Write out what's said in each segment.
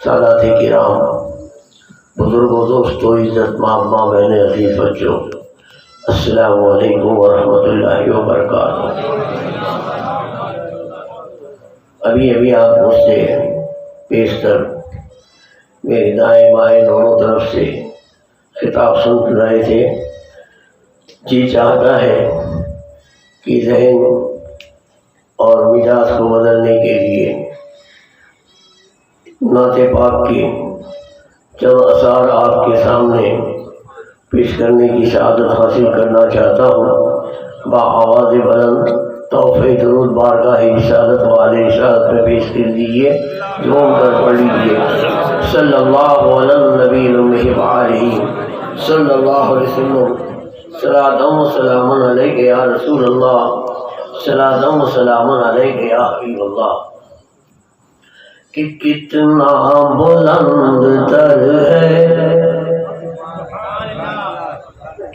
سادات کرام، بزرگوں، دوستوں، عزت ماں بہن عزیز بچوں، السلام علیکم ورحمۃ اللہ وبرکاتہ۔ ابھی آپ مجھ سے بیشتر میرے دائیں بائیں دونوں طرف سے خطاب سن رہے تھے۔ جی چاہتا ہے کہ ذہن اور مزاج کو بدلنے کے لیے نعت پاک کی چند اثار آپ کے سامنے پیش کرنے کی سعادت حاصل کرنا چاہتا ہوں۔ بآواز بلند تحفہ درود بارگاہ رسالت والے رسالت میں پیش کر دیجیے، جھوم کر پڑھ لیجیے۔ صلی اللہ علی النبی الامی وآلہ صلی اللہ علیہ وسلم، صلاۃ و سلام علیک یا رسول اللہ، صلاۃ و سلام علیک یا حبیب اللہ۔ کہ کتنا بلند تر ہے،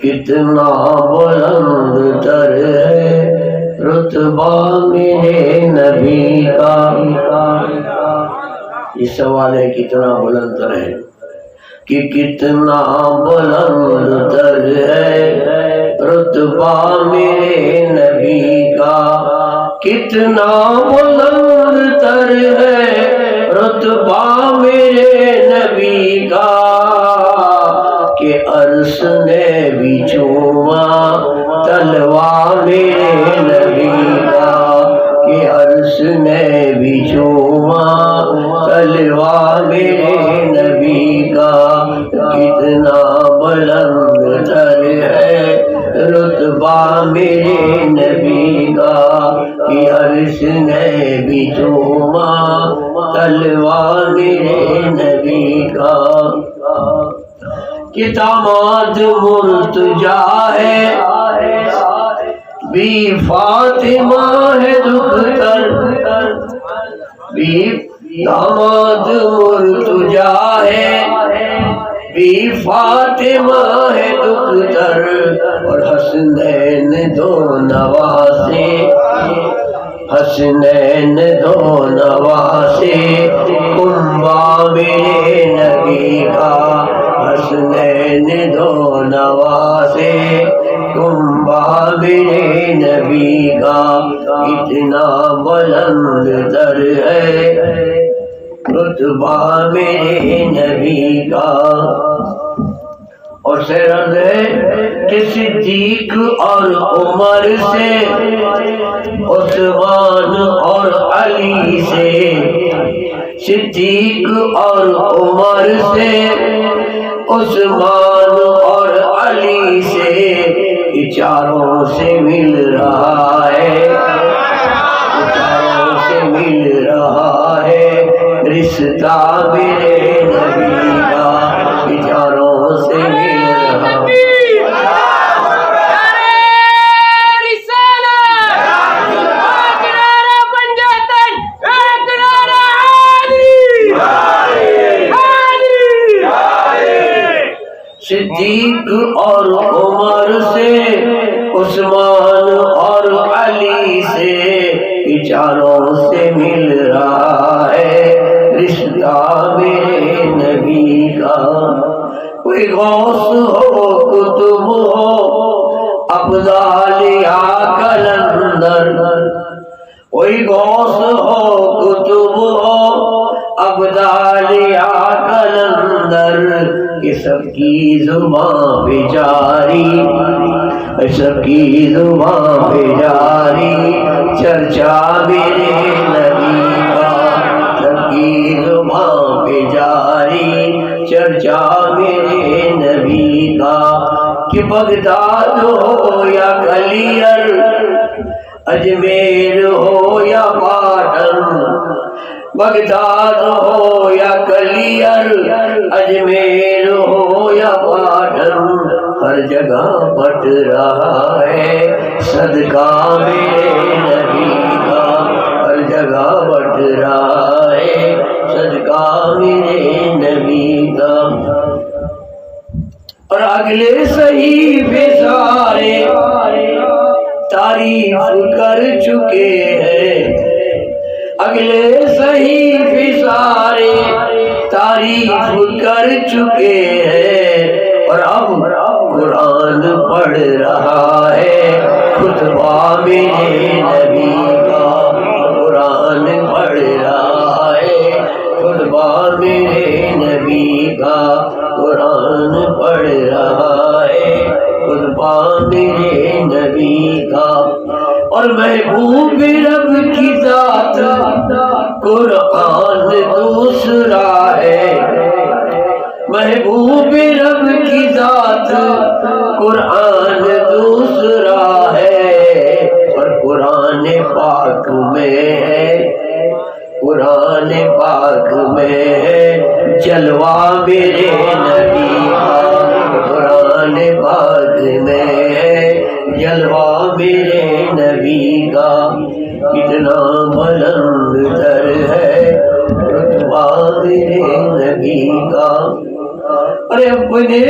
کتنا بلند تر ہے رتبہ میرے نبی کا۔ یہ سوال ہے کتنا بلند تر ہے، کہ کتنا بلند تر ہے رتبہ میرے نبی کا، کتنا بلند تر ہے رتبہ میرے نبی کا، کہ عرش نے بھی چوما تلوا میرے نبی کا، کہ عرش نے بھی چوما تلوا میرے نبی کا، کتنا بلند تر ہے رتبہ میرے نبی کا، کہ عرش نے بھی چوما تلوا میرے نبی کا، کہ داماد مرتجا ہے بی فاطمہ ہے دختر، بی داماد مرتجا ہے بی فاطمہ ہے دختر، اور حسنین دو نواسے، حسنین دو نواسے کنبہ میرے نبی کا، حسنین دو نواسے کنبہ میرے نبی کا، اتنا بلند تر ہے رتبہ میرے نبی کا۔ اور سیرت ہے کہ صدیق اور عمر سے، عثمان اور علی سے، صدیق اور عمر سے، عثمان اور علی سے، یہ چاروں سے مل رہا ہے، چاروں سے مل رہا ہے رشتہ میرے نبی کا، یہ چاروں سے مل رہا ہے۔ صدیق اور عمر سے، عثمان اور علی سے، یہ چاروں سے مل رہا ہے رشتہ میرے نبی کا۔ کوئی غوث ہو قطب ہو ابدال یا کلندر، کوئی غوث ہو قطب ہو ابدال یا کلندر، یہ سب کی زباں پہ جاری، سب کی زباں پہ جاری چرچا میرے نبی کا، سب کی زباں پہ جاری چرچا میرے نبی کا، کہ بغداد ہو یا کلیر، اجمیر ہو یا پاٹن، بغداد ہو یا کلیر، اجمیر ہو یا پاٹن، ہر جگہ بٹ رہا ہے صدقہ میرے نبی کا، ہر جگہ بٹ رہا ہے صدقہ میرے نبی کا۔ اور اگلے صحیفے سارے تعریف کر چکے ہیں، اگلے صحیفے سارے تعریف کر چکے ہیں اور اب قرآن پڑھ رہا ہے خطبہ میرے نبی کا، قرآن پڑھ رہا ہے خطبہ میرے نبی کا، قرآن پڑھ رہا ہے خطبہ میرے نبی کا۔ اور محبوب رب کی ذات قرآن دوسرا ہے، محبوب رب کی ذات قرآن دوسرا ہے، اور قرآن پاک میں ہے، قرآن پاک میں ہے جلوہ میرے نبی کا، قرآن پاک میں ہے جلوہ میرے نبی کا۔ کتنا بلند تر ہے رتبہ میرے نبی کا، ارے اپنے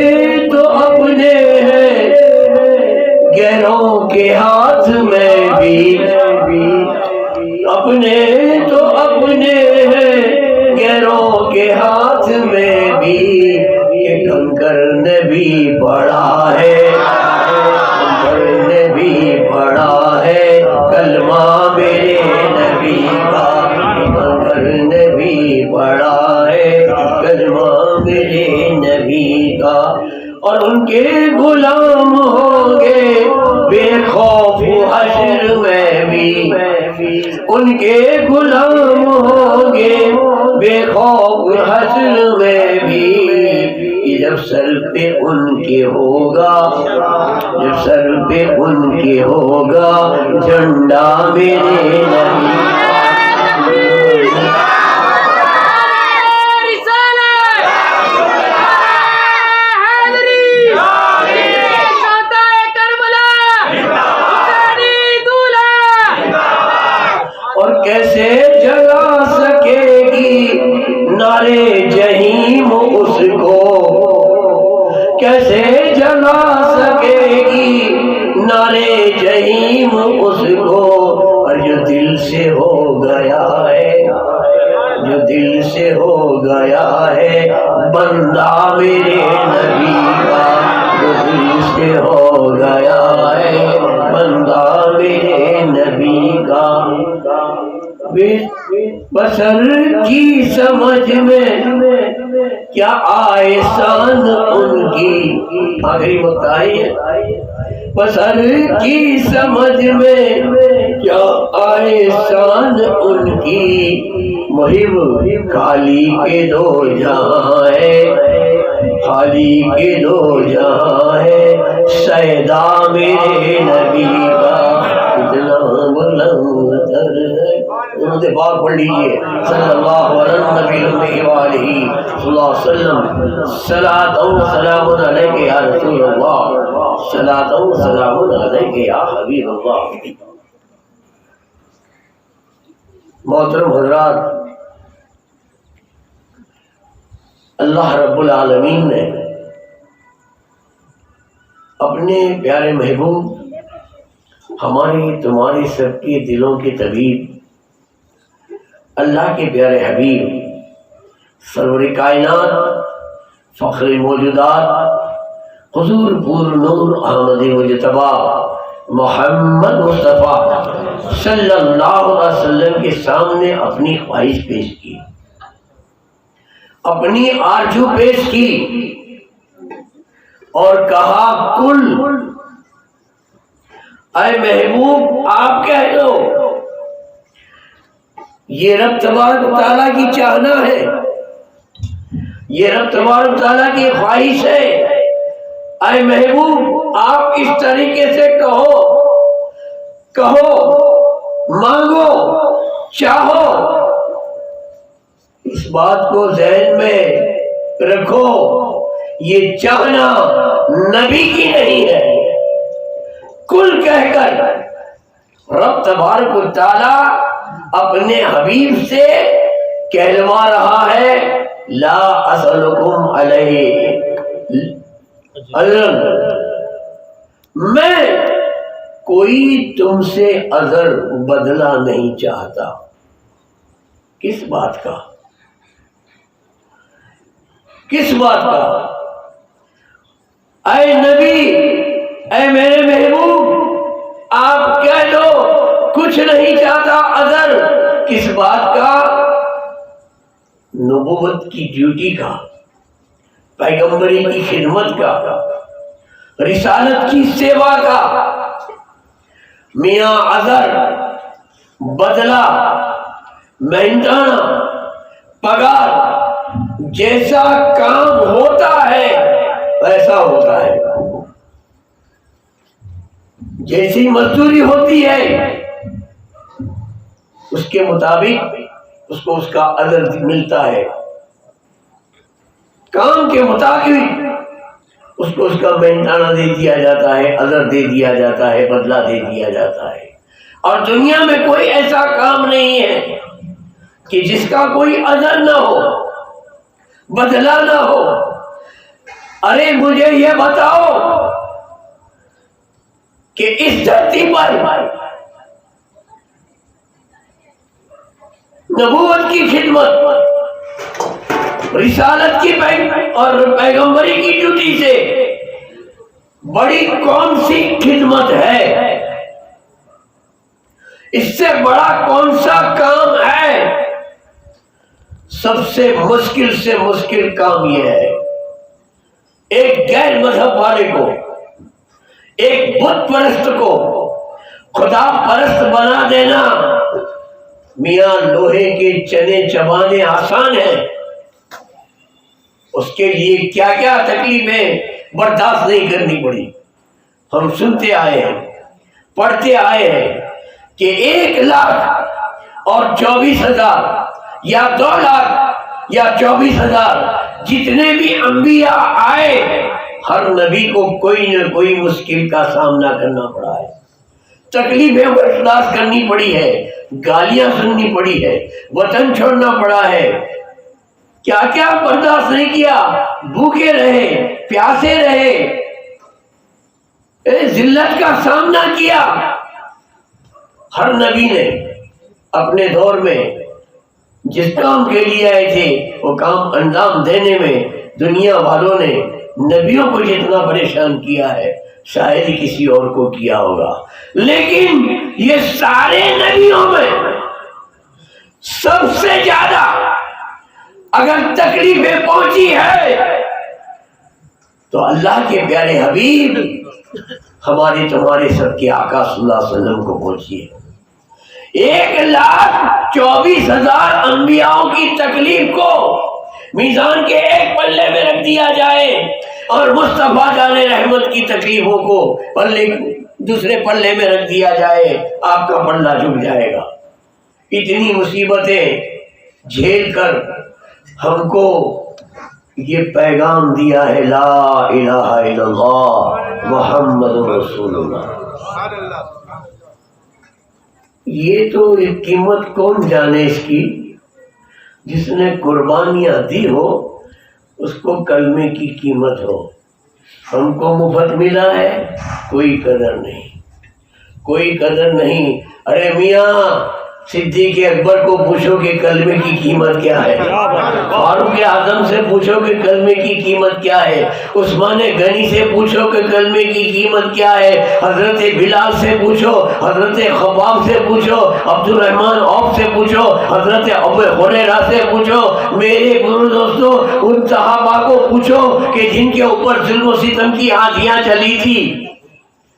تو اپنے ہیں غیروں کے ہاتھ میں بھی، اپنے تو اپنے ہیں غیروں کے ہاتھ میں بھی، کہ کنکر نے بھی پڑھا ہے، کنکر نے بھی پڑھا ہے کلمہ میرے نبی کا، کنکر نے بھی پڑھا ہے کلمہ میرے نبی کا۔ اور ان کے غلام ہوں گے بے خوف حشر میں بھی، ان کے غلام ہوں گے بے خوف حشر میں بھی، جب سر پہ ان کے ہوگا، جب سر پہ ان کے ہوگا جھنڈا میرے نبی کیسے جگا سکے گی نارے جہیم اس کو، کیسے جگا سکے گی نارے جہیم اس کو، اور جو دل سے ہو گیا ہے، جو دل سے ہو گیا ہے بندہ میرے نبی کا، جو دل سے ہو گیا ہے بندہ میرے نبی کا۔ بشر کی سمجھ میں کیا آئے شان ان کی، آخری وقت آئی ہے، بشر کی سمجھ میں کیا آئے شان ان کی، محب خالی کے دو جہاں ہے، خالی کے دو جہاں ہے سیدا میرے نبی کا، اتنا بلند تر ہے۔ درود پاک پڑھ لیجیے صلی اللہ علیہ وسلم، صلاۃ و سلام علیک یا رسول اللہ، صلاۃ و سلام علیک یا حبیب اللہ۔ محترم حضرات، اللہ رب العالمین نے اپنے پیارے محبوب ہماری تمہاری سب کے دلوں کے طبیب اللہ کے پیارے حبیب سرور کائنات فخر موجودات حضور پور نور احمد مجتبی محمد مصطفیٰ صلی اللہ علیہ وسلم کے سامنے اپنی خواہش پیش کی، اپنی آرزو پیش کی اور کہا کل اے محبوب آپ کہہ دو، یہ رب تبارک و تعالیٰ کی چاہنا ہے، یہ رب تبارک و تعالیٰ کی خواہش ہے، اے محبوب آپ اس طریقے سے کہو، مانگو، چاہو، اس بات کو ذہن میں رکھو، یہ چاہنا نبی کی نہیں ہے۔ کل کہہ کر رب تبارک و تعالیٰ اپنے حبیب سے کہلوا رہا ہے لا اسألکم علیہ اجرا، میں کوئی تم سے اجر بدلہ نہیں چاہتا۔ کس بات کا؟ کس بات کا؟ اے نبی، اے میرے محبوب، آپ کہہ دو کچھ نہیں چاہتا اذر، کس بات کا؟ نبوت کی ڈیوٹی کا، پیغمبری کی خدمت کا، رسالت کی سیوا کا۔ میاں اذر بدلہ، مہنگانا، پگار، جیسا کام ہوتا ہے ویسا ہوتا ہے، جیسی مزدوری ہوتی ہے اس کے مطابق اس کو اس کا اجر ملتا ہے، کام کے مطابق اس کو اس کا مہنگانا دے دیا جاتا ہے، اجر دے دیا جاتا ہے، بدلہ دے دیا جاتا ہے۔ اور دنیا میں کوئی ایسا کام نہیں ہے کہ جس کا کوئی اجر نہ ہو، بدلہ نہ ہو۔ ارے مجھے یہ بتاؤ کہ اس دھرتی پر نبوت کی خدمت، رسالت کی اور پیغمبری کی ڈیوٹی سے بڑی کون سی خدمت ہے؟ اس سے بڑا کون سا کام ہے؟ سب سے مشکل کام یہ ہے، ایک غیر مذہب والے کو، ایک بت پرست کو خدا پرست بنا دینا۔ میاں لوہے کے چنے چبانے آسان ہیں، اس کے لیے کیا کیا تکلیفیں برداشت نہیں کرنی پڑی۔ ہم سنتے آئے ہیں، پڑھتے آئے ہیں کہ 1,24,000 یا 2,00,000 یا 24,000 جتنے بھی انبیاء آئے، ہر نبی کو کوئی نہ کوئی مشکل کا سامنا کرنا پڑا ہے، تکلیفیں برداشت کرنی پڑی ہے، گالیاں سننی پڑی ہے، وطن چھوڑنا پڑا ہے، کیا کیا برداشت نہیں کیا، بھوکے رہے، پیاسے رہے، ذلت کا سامنا کیا۔ ہر نبی نے اپنے دور میں جس کام کے لیے آئے تھے وہ کام انجام دینے میں دنیا والوں نے نبیوں کو جتنا پریشان کیا ہے شاید ہی کسی اور کو کیا ہوگا۔ لیکن یہ سارے نبیوں میں سب سے زیادہ اگر تکلیفیں پہنچی ہے تو اللہ کے پیارے حبیب ہمارے تمہارے سب کے آقا صلی اللہ علیہ وسلم کو پہنچی ہے۔ 1,24,000 انبیاءوں کی تکلیف کو میزان کے ایک پلے میں رکھ دیا جائے اور مصطفیٰ جان رحمت کی تکلیفوں کو دوسرے پلے میں رکھ دیا جائے، آپ کا پلہ جھک جائے گا۔ اتنی مصیبتیں جھیل کر ہم کو یہ پیغام دیا ہے، لا الہ الا اللہ محمد رسول اللہ۔ یہ تو ایک قیمت کون جانے اس کی، جس نے قربانیاں دی ہو اس کو کلمے کی قیمت ہو۔ ہم کو مفت ملا ہے، کوئی قدر نہیں، کوئی قدر نہیں۔ ارے میاں صدیق اکبر کو پوچھو کہ کلمے کی قیمت کیا ہے، فاروق اعظم سے پوچھو کہ کلمے کی قیمت کیا ہے، عثمان غنی سے پوچھو کہ کلمے کی قیمت کیا ہے، حضرت بلال سے پوچھو، حضرت خباب سے پوچھو، عبد الرحمن عوف سے پوچھو، حضرت ابو ہریرہ سے پوچھو، میرے دوستوں ان صحابہ کو پوچھو کہ جن کے اوپر ظلم و ستم کی آندھیاں چلی تھی۔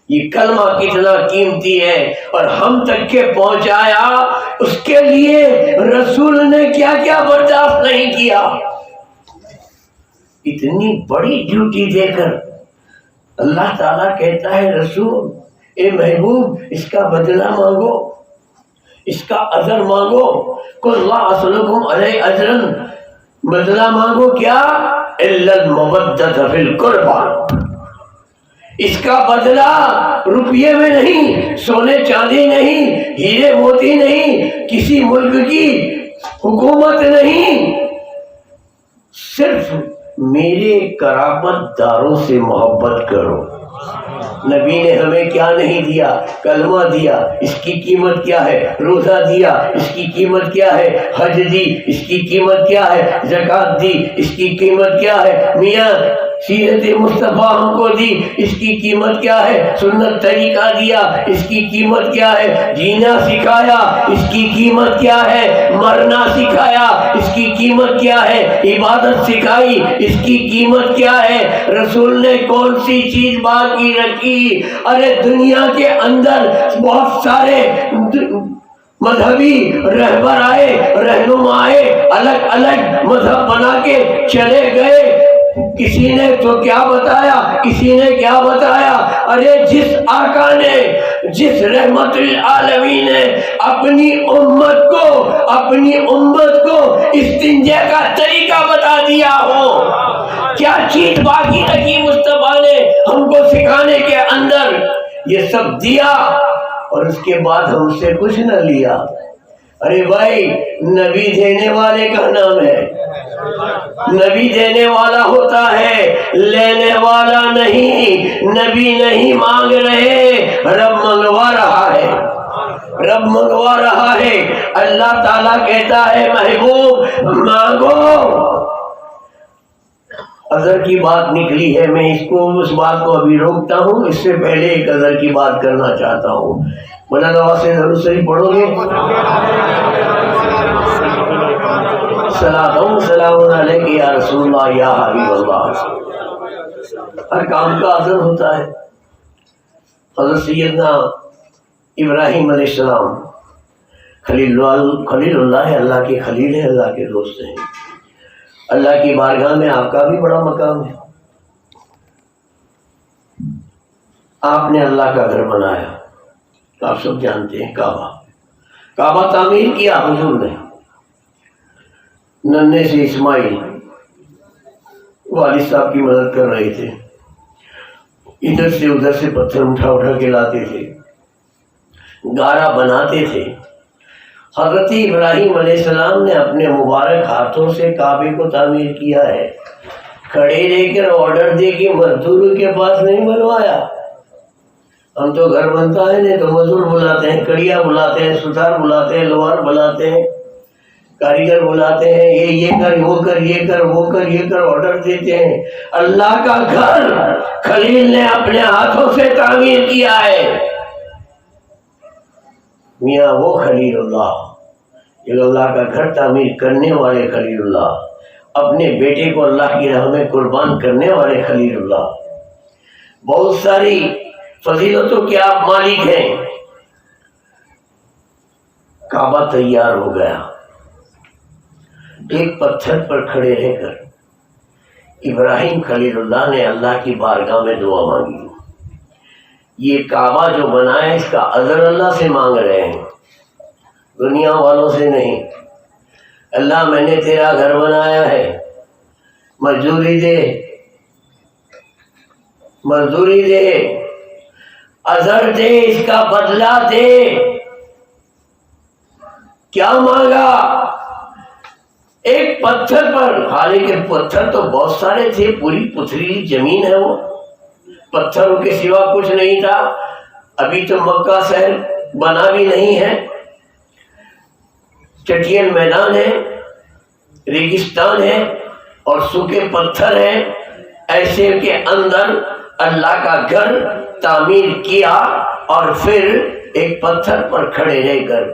یہ کلمہ کتنا قیمتی ہے اور ہم تک کے پہنچایا، اس کے لیے رسول نے کیا کیا برداشت نہیں کیا۔ اتنی بڑی ڈیوٹی دے کر اللہ تعالیٰ کہتا ہے رسول، اے محبوب اس کا بدلہ مانگو، اس کا اجر مانگو، قل لا اسألکم علیہ اجرا، بدلہ مانگو کیا؟ الا المودۃ فی القربى، اس کا بدلہ روپیے میں نہیں، سونے چاندی نہیں، ہیرے موتی نہیں، کسی ملک کی حکومت نہیں، صرف میرے قرابت داروں سے محبت کرو۔ نبی نے ہمیں کیا نہیں دیا؟ کلمہ دیا، اس کی قیمت کیا ہے؟ روزہ دیا، اس کی قیمت کیا ہے؟ حج دی، اس کی قیمت کیا ہے؟ زکوٰۃ دی، اس کی قیمت کیا ہے؟ میاں سیرت مصطفیٰ ہم کو دی، اس کی قیمت کیا ہے؟ سنت طریقہ دیا، اس کی قیمت کیا ہے؟ جینا سکھایا، اس کی قیمت کیا ہے؟ مرنا سکھایا، اس کی قیمت کیا ہے؟ عبادت سکھائی، اس کی قیمت کیا ہے؟ رسول نے کون سی چیز باقی رکھی؟ ارے دنیا کے اندر بہت سارے مذہبی رہبر آئے، رہنما آئے، الگ الگ مذہب بنا کے چلے گئے، کسی نے تو کیا بتایا، کسی نے کیا بتایا۔ ارے جس آقا نے، جس رحمت العالمین نے اپنی امت کو استنجا کا طریقہ بتا دیا ہو، کیا چیز باقی رکھی مصطفیٰ نے ہم کو سکھانے کے اندر؟ یہ سب دیا اور اس کے بعد ہم سے کچھ نہ لیا۔ ارے بھائی، نبی دینے والے کا نام ہے، نبی دینے والا ہوتا ہے، لینے والا نہیں۔ نبی نہیں مانگ رہے، رب منگوا رہا ہے، رب منگوا رہا ہے۔ اللہ تعالیٰ کہتا ہے محبوب مانگو۔ اذر کی بات نکلی ہے، میں اس بات کو ابھی روکتا ہوں، اس سے پہلے ایک اذر کی بات کرنا چاہتا ہوں۔ بلند آواز سے ضرور صحیح پڑھو گے؟ سلام علیک یا رسول اللہ یا حبیب اللہ۔ ہر کام کا اذر ہوتا ہے۔ حضرت سیدنا ابراہیم علیہ السلام خلیل اللہ ہے، اللہ کے خلیل ہیں، اللہ کے دوست ہیں۔ اللہ کی بارگاہ میں آپ کا بھی بڑا مقام ہے۔ آپ نے اللہ کا گھر بنایا، آپ سب جانتے ہیں، کعبہ تعمیر کیا حضور نے۔ ننھے سے اسماعیل والد صاحب کی مدد کر رہے تھے، ادھر سے ادھر سے پتھر اٹھا کے لاتے تھے، گارا بناتے تھے۔ حضرت ابراہیم علیہ السلام نے اپنے مبارک ہاتھوں سے کعبے کو تعمیر کیا ہے، کھڑے رہ کر آرڈر دے کے مزدوروں کے پاس نہیں بنوایا۔ ہم تو گھر بنتا ہے نہیں تو مزدور بلاتے ہیں، کڑیا بلاتے ہیں، ستار بلاتے ہیں، لوہار بلاتے ہیں، کاریگر بلاتے ہیں، یہ کر، وہ کر، یہ کر، وہ کر، یہ کر، آرڈر دیتے ہیں۔ اللہ کا گھر خلیل نے اپنے ہاتھوں سے تعمیر کیا ہے۔ میاں وہ خلیل اللہ، جو اللہ کا گھر تعمیر کرنے والے خلیل اللہ، اپنے بیٹے کو اللہ کی راہ میں قربان کرنے والے خلیل اللہ، بہت ساری فضیلتوں کے آپ مالک ہیں۔ کعبہ تیار ہو گیا، ایک پتھر پر کھڑے رہ کر ابراہیم خلیل اللہ نے اللہ کی بارگاہ میں دعا مانگی۔ یہ کعبہ جو بنا ہے اس کا اجر اللہ سے مانگ رہے ہیں، دنیا والوں سے نہیں۔ اللہ میں نے تیرا گھر بنایا ہے، مزدوری دے، مزدوری دے، اجر دے، اس کا بدلہ دے۔ کیا مانگا؟ ایک پتھر پر، حالانکہ پتھر تو بہت سارے تھے، پوری پتھریلی زمین ہے، وہ پتھروں کے سوا کچھ نہیں تھا۔ ابھی تو مکہ شہر بنا بھی نہیں ہے، چٹیل میدان ہے، ریگستان ہے اور سوکھے پتھر ہیں۔ ایسے کے اندر اللہ کا گھر تعمیر کیا اور پھر ایک پتھر پر کھڑے رہ کر،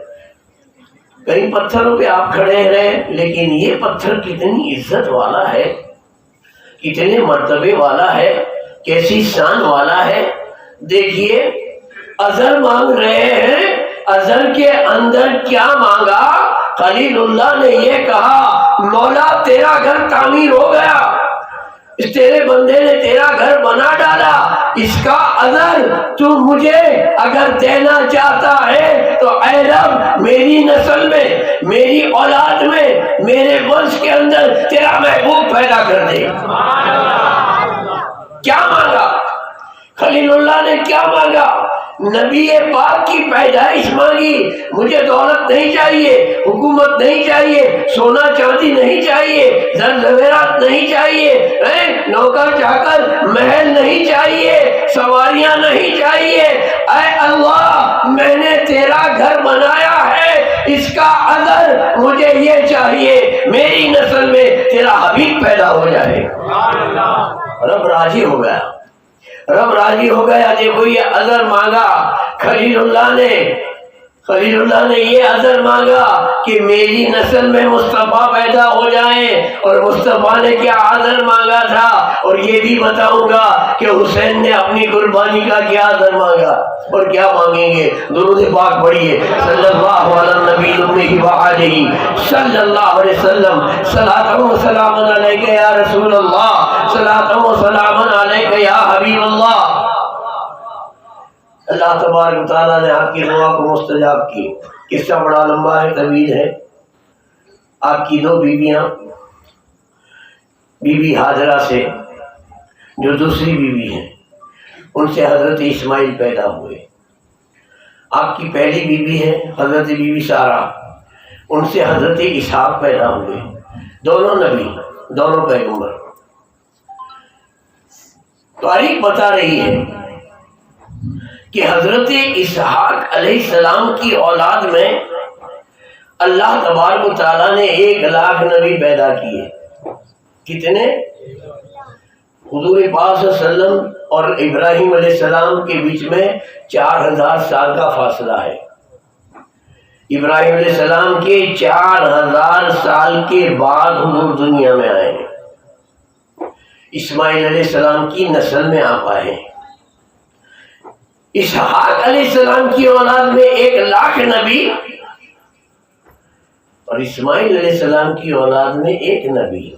کئی پتھروں پہ آپ کھڑے رہے لیکن یہ پتھر کتنی عزت والا ہے، کتنے مرتبے والا ہے، کیسی شان والا ہے۔ دیکھیے اجر مانگ رہے ہیں، اجر کے اندر کیا مانگا؟ خلیل اللہ نے یہ کہا مولا تیرا گھر تعمیر ہو گیا، اس تیرے بندے نے تیرا گھر بنا ڈالا، اس کا اجر تو مجھے اگر دینا چاہتا ہے تو اے رب میری نسل میں، میری اولاد میں، میرے ونش کے اندر تیرا محبوب پیدا کر دے۔ کیا مانگا خلیل اللہ نے؟ کیا مانگا؟ نبی پاک کی پیدائش مانگی۔ مجھے دولت نہیں چاہیے، حکومت نہیں چاہیے، سونا چاندی نہیں چاہیے، زر زیورات نہیں چاہیے، نوکر چاکر محل نہیں چاہیے، سواریاں نہیں چاہیے، اے اللہ میں نے تیرا گھر بنایا ہے، اس کا اجر مجھے یہ چاہیے، میری نسل میں تیرا حبیب پیدا ہو جائے۔ رب راضی ہو گیا، رب راضی ہو گیا۔ دیکھو یہ اجر مانگا خلیل اللہ نے یہ اجر مانگا کہ میری نسل میں مصطفیٰ پیدا ہو جائیں، اور مصطفیٰ نے کیا اجر مانگا تھا، اور یہ بھی بتاؤں گا کہ حسین نے اپنی قربانی کا کیا اجر مانگا اور کیا مانگیں گے۔ درود پاک پڑھیے، صلی اللہ علی النبی الامی وآلہ صلی اللہ علیہ وسلم۔ صلاۃ و سلام علیک یا رسول اللہ، صلاۃ و سلام علیک یا حبیب اللہ۔ اللہ تبارک و تعالیٰ نے آپ کی دعا کو مستجاب کی۔ قصہ بڑا لمبا ہے، طویل ہے۔ آپ کی دو بیویاں، بی بی ہاجرہ سے جو دوسری بیوی ہیں، ان سے حضرت اسماعیل پیدا ہوئے۔ آپ کی پہلی بیوی ہے حضرت بی بی سارہ، ان سے حضرت اسحاق پیدا ہوئے۔ دونوں نبی، دونوں پیغمبر۔ تاریخ بتا رہی ہے کہ حضرت اسحاق علیہ السلام کی اولاد میں اللہ تبارک و تعالیٰ نے 1,00,000 نبی پیدا کیے۔ کتنے؟ حضور پاک صلی اللہ علیہ وسلم اور ابراہیم علیہ السلام کے بیچ میں 4000 سال کا فاصلہ ہے۔ ابراہیم علیہ السلام کے 4000 سال کے بعد حضور دنیا میں آئے، اسماعیل علیہ السلام کی نسل میں آپ آئے۔ اسحاق علیہ السلام کی اولاد میں 1,00,000 نبی، اور اسماعیل علیہ السلام کی اولاد میں 1 نبی۔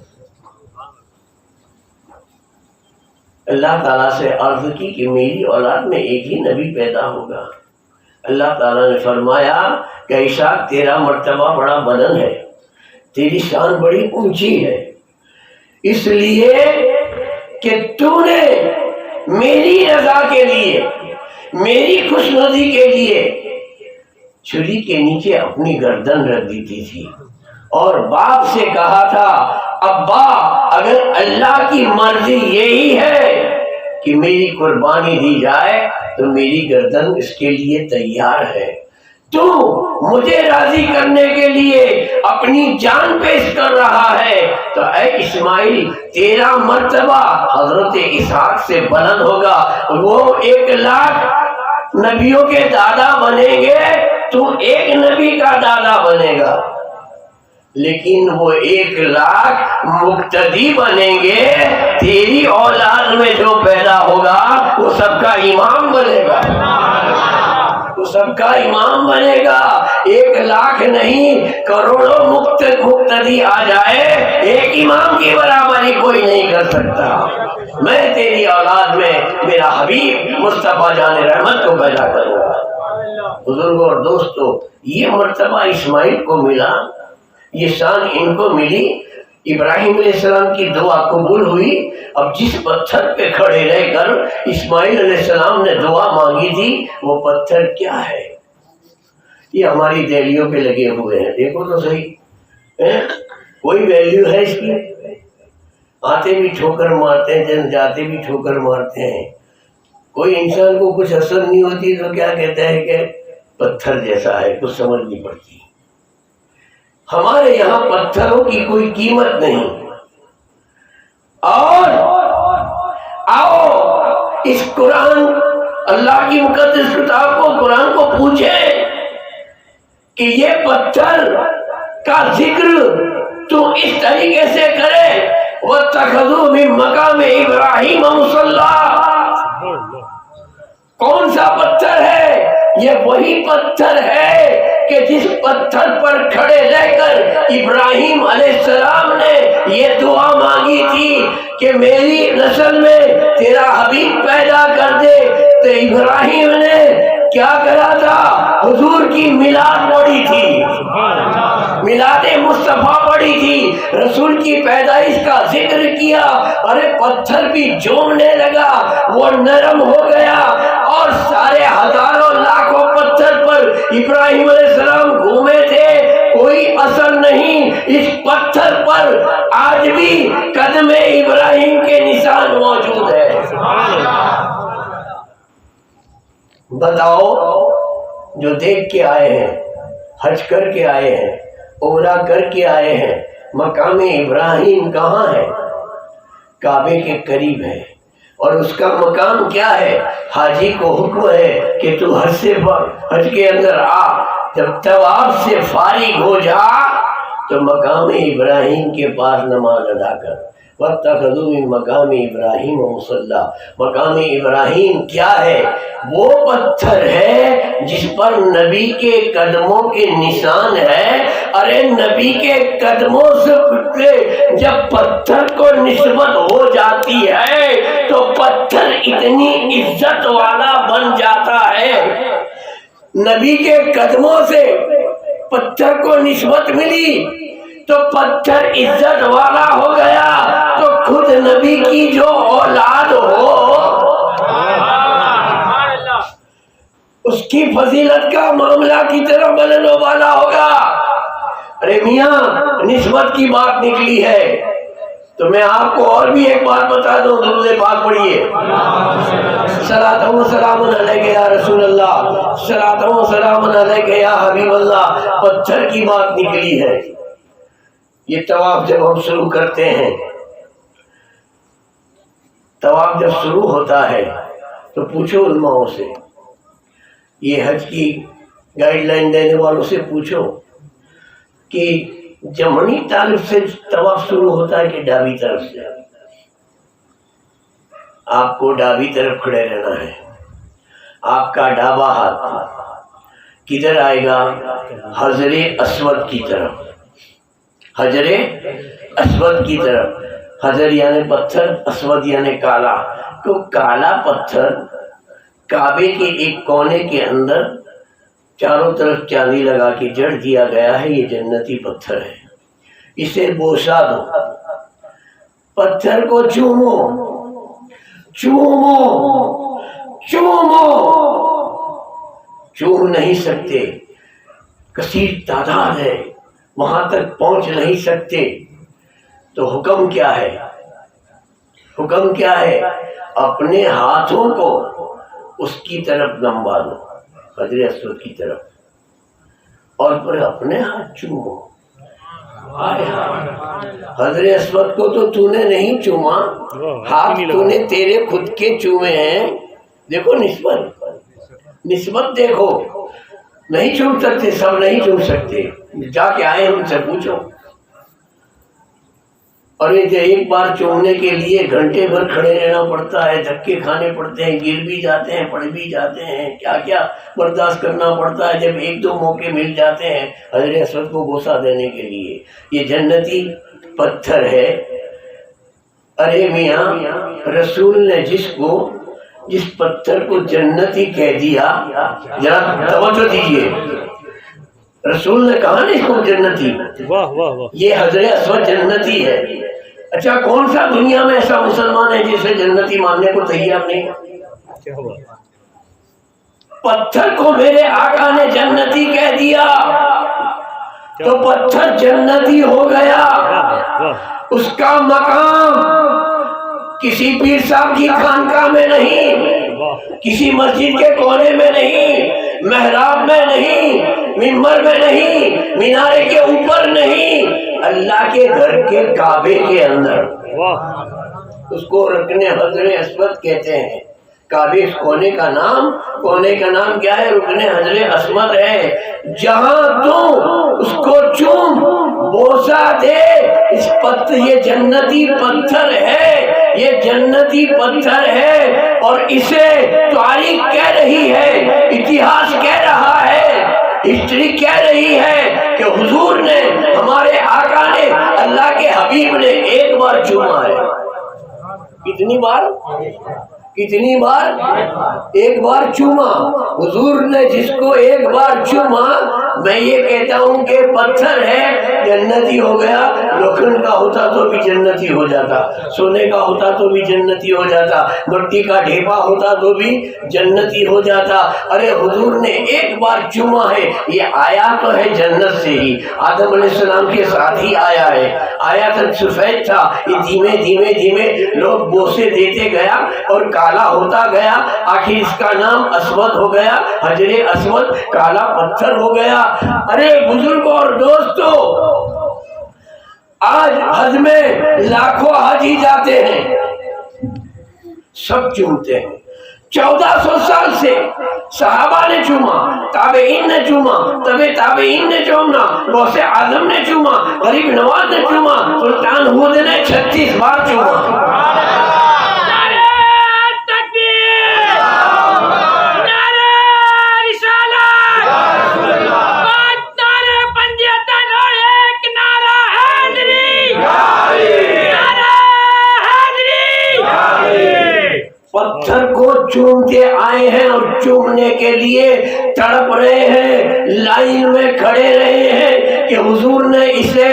اللہ تعالیٰ سے عرض کی کہ میری اولاد میں 1 ہی نبی پیدا ہوگا۔ اللہ تعالیٰ نے فرمایا کہ اسحاق تیرا مرتبہ بڑا بلند ہے، تیری شان بڑی اونچی ہے، اس لیے کہ تو نے میری رضا کے لیے، میری خوشنودی کے لیے چھری کے نیچے اپنی گردن رکھ دی تھی، اور باپ سے کہا تھا ابا اگر اللہ کی مرضی یہی ہے کہ میری قربانی دی جائے تو میری گردن اس کے لیے تیار ہے، تو مجھے راضی کرنے کے لیے اپنی جان پیش کر رہا ہے، تو اے اسماعیل تیرا مرتبہ حضرت اسحاق سے بلند ہوگا، وہ 1,00,000 نبیوں کے دادا بنیں گے، تو 1 نبی کا دادا بنے گا، لیکن وہ 1,00,000 مقتدی بنیں گے، تیری اولاد میں جو پیدا ہوگا وہ سب کا امام بنے گا، وہ سب کا امام بنے گا۔ 1,00,000 نہیں، کروڑوں مقتدی آ جائے، ایک امام کی برابری کوئی نہیں کر سکتا۔ میں تیری اولاد میں میرا حبیب مصطفیٰ جان رحمت کو پیدا کروں گا۔ بزرگوں اور دوستو، یہ مرتبہ اسماعیل کو ملا، یہ شان ان کو ملی۔ ابراہیم علیہ السلام کی دعا قبول ہوئی۔ اب جس پتھر پہ کھڑے رہ کر اسماعیل علیہ السلام نے دعا مانگی تھی وہ پتھر کیا ہے؟ یہ ہماری دہلیوں پہ لگے ہوئے ہیں، دیکھو تو صحیح، کوئی ویلیو ہے اس کی؟ آتے بھی ٹھوکر مارتے ہیں، جاتے بھی ٹھوکر مارتے ہیں، کوئی انسان کو کچھ اثر نہیں ہوتی تو کیا کہتا ہے کہ پتھر جیسا ہے، کچھ سمجھ نہیں پڑتی۔ ہمارے یہاں پتھروں کی کوئی قیمت نہیں۔ اور آؤ اس قرآن، اللہ کی مقدس کتاب کو، قرآن کو پوچھیں کہ یہ پتھر کا ذکر تو اس طریقے سے کرے، وَاتَّخَذُوا مِن مَّقَامِ إِبْرَاهِيمَ مُصَلًّى۔ کون سا پتھر ہے؟ یہ وہی پتھر ہے کہ جس پتھر پر کھڑے رہ کر ابراہیم علیہ السلام نے یہ دعا مانگی تھی کہ میری نسل میں تیرا حبیب پیدا کر دے، تو ابراہیم نے کیا کرا تھا؟ حضور کی میلاد پڑھی تھی، میلاد مصطفیٰ پڑھی تھی، رسول کی پیدائش کا ذکر کیا، ارے پتھر بھی جھومنے لگا، وہ نرم ہو گیا، اور سارے ہزاروں لاکھوں پتھر پر ابراہیم علیہ السلام گھومے تھے، کوئی اثر نہیں۔ اس پتھر پر آج بھی قدم ابراہیم کے نشان موجود ہے۔ بتاؤ جو دیکھ کے آئے ہیں، حج کر کے آئے ہیں، عمرہ کر کے آئے ہیں، مقام ابراہیم کہاں ہے؟ کعبے کے قریب ہے، اور اس کا مقام کیا ہے؟ حاجی کو حکم ہے کہ تو حج کے اندر آ، جب طواف سے فارغ ہو جا تو مقام ابراہیم کے پاس نماز ادا کر۔ وَاتَّخَذُوا مِن مَقَامِ إِبْرَاهِيمَ مُصَلًّى۔ مقام ابراہیم کیا ہے؟ وہ پتھر ہے جس پر نبی کے قدموں کے نشان ہے۔ ارے نبی کے قدموں سے جب پتھر کو نسبت ہو جاتی ہے تو پتھر اتنی عزت والا بن جاتا ہے۔ نبی کے قدموں سے پتھر کو نسبت ملی تو پتھر عزت والا ہو گیا، تو خود نبی کی جو اولاد ہو اس کی فضیلت کا معاملہ کی طرف بلند و بالا ہوگا۔ ارے میاں نسبت کی بات نکلی ہے تو میں آپ کو اور بھی ایک بات بتا دوں، درود پاک پڑھیے۔ صلاۃ و سلام علیک یا رسول اللہ، صلاۃ و سلام علیک یا حبیب اللہ۔ پتھر کی بات نکلی ہے۔ یہ طواف جب ہم شروع کرتے ہیں، طواف جب شروع ہوتا ہے تو پوچھو علماءوں سے، یہ حج کی گائیڈ لائن دینے والوں سے پوچھو کہ جمنی طرف سے طواف شروع ہوتا ہے کہ ڈابی طرف سے؟ آپ کو ڈابی طرف کھڑے رہنا ہے۔ آپ کا ڈابا ہاتھ کدھر آئے گا؟ حجر اسود کی طرف، حجر اسود کی طرف۔ حجر یعنی پتھر، اسود یعنی کالا۔ تو کالا پتھر کعبے کے ایک کونے کے اندر چاروں طرف چاندی لگا کے جڑ دیا گیا ہے، یہ جنتی پتھر ہے، اسے بوسا دو، پتھر کو چومو چومو چومو۔ چوم نہیں سکتے، کثیر تعداد ہے، وہاں تک پہنچ نہیں سکتے، تو حکم کیا ہے؟ حکم کیا ہے؟ اپنے ہاتھوں کو اس کی طرف لمبا دو، حجر اسود کی طرف، اور پھر اپنے ہاتھ چومو۔ حجر اسود کو تو نے نہیں چوما، ہاتھ تو نے تیرے خود کے چومے ہیں۔ دیکھو نسبت دیکھو، نہیں چوم سکتے، سب نہیں چوم سکتے، جا کے آئے ان سے پوچھو۔ اور یہ ایک بار چومنے کے لیے گھنٹے بھر کھڑے رہنا پڑتا ہے، دھکے کھانے پڑتے ہیں، گر بھی جاتے ہیں، پڑ بھی جاتے ہیں، کیا کیا برداشت کرنا پڑتا ہے جب ایک دو موقع مل جاتے ہیں حجر اسود کو بوسہ دینے کے لیے۔ یہ جنتی پتھر ہے۔ ارے میاں رسول نے جس پتھر کو جنتی کہہ دیا، ذرا توجہ دیجیے، رسول نے کہا نا اس کو جنتی، یہ حجر اسود جنتی ہے۔ اچھا کون سا دنیا میں ایسا مسلمان ہے جسے جنتی ماننے کو تیار نہیں؟ پتھر کو میرے آقا نے جنتی کہہ دیا تو پتھر جنتی ہو گیا۔ اس کا مقام کسی پیر صاحب کی خانقاہ میں نہیں، کسی مسجد کے کونے میں نہیں، محراب میں نہیں، منبر میں نہیں، مینارے کے اوپر نہیں، اللہ کے گھر کے کعبے کے اندر۔ اس کو رکن حجر اسود کہتے ہیں۔ کعبے اس کونے کا نام کیا ہے؟ رکن حجر اسود ہے۔ جہاں تو اس کو چوم بوسا دے، یہ جنتی پتھر ہے، یہ جنتی پتھر ہے، اور اسے تاریخ کہہ رہی ہے، اتہاس کہہ رہا ہے، ہسٹری کہہ رہی ہے کہ حضور نے، ہمارے آقا نے، اللہ کے حبیب نے ایک بار چوما ہے۔ کتنی بار؟ ایک بار چوما۔ حضور نے جس کو ایک بار چوما میں یہ کہتا ہوں کہ پتھر ہے جنتی ہو گیا، لوکھنڈ کا ہوتا تو بھی جنتی ہو جاتا، سونے کا ہوتا تو بھی جنتی ہو جاتا، مٹی کا ڈھیپا ہوتا تو بھی جنتی ہو جاتا۔ ارے حضور نے ایک بار چوما ہے، یہ آیا تو ہے جنت سے ہی، آدم علیہ السلام کے ساتھ ہی آیا ہے، آیا تو سفید تھا، یہ دھیمے دھیمے دھیمے لوگ بوسے دیتے گیا اور کالا ہوتا گیا، آخر اس کا نام اسود ہو گیا، حجر اسود، کالا پتھر ہو گیا۔ ارے بزرگوں اور دوستو، آج حج میں لاکھوں حاجی جاتے ہیں، سب چومتے ہیں، 1400 سال سے صحابہ نے چوما، تابعین نے چوما، تابعین نے چومنا، غوث اعظم نے چوما، غریب نواز نے چوما، سلطان حود نے 36 بار چوما۔ پتھر کو چومتے آئے ہیں اور چومنے کے لیے تڑپ رہے ہیں، لائن میں کھڑے رہے ہیں کہ حضور نے اسے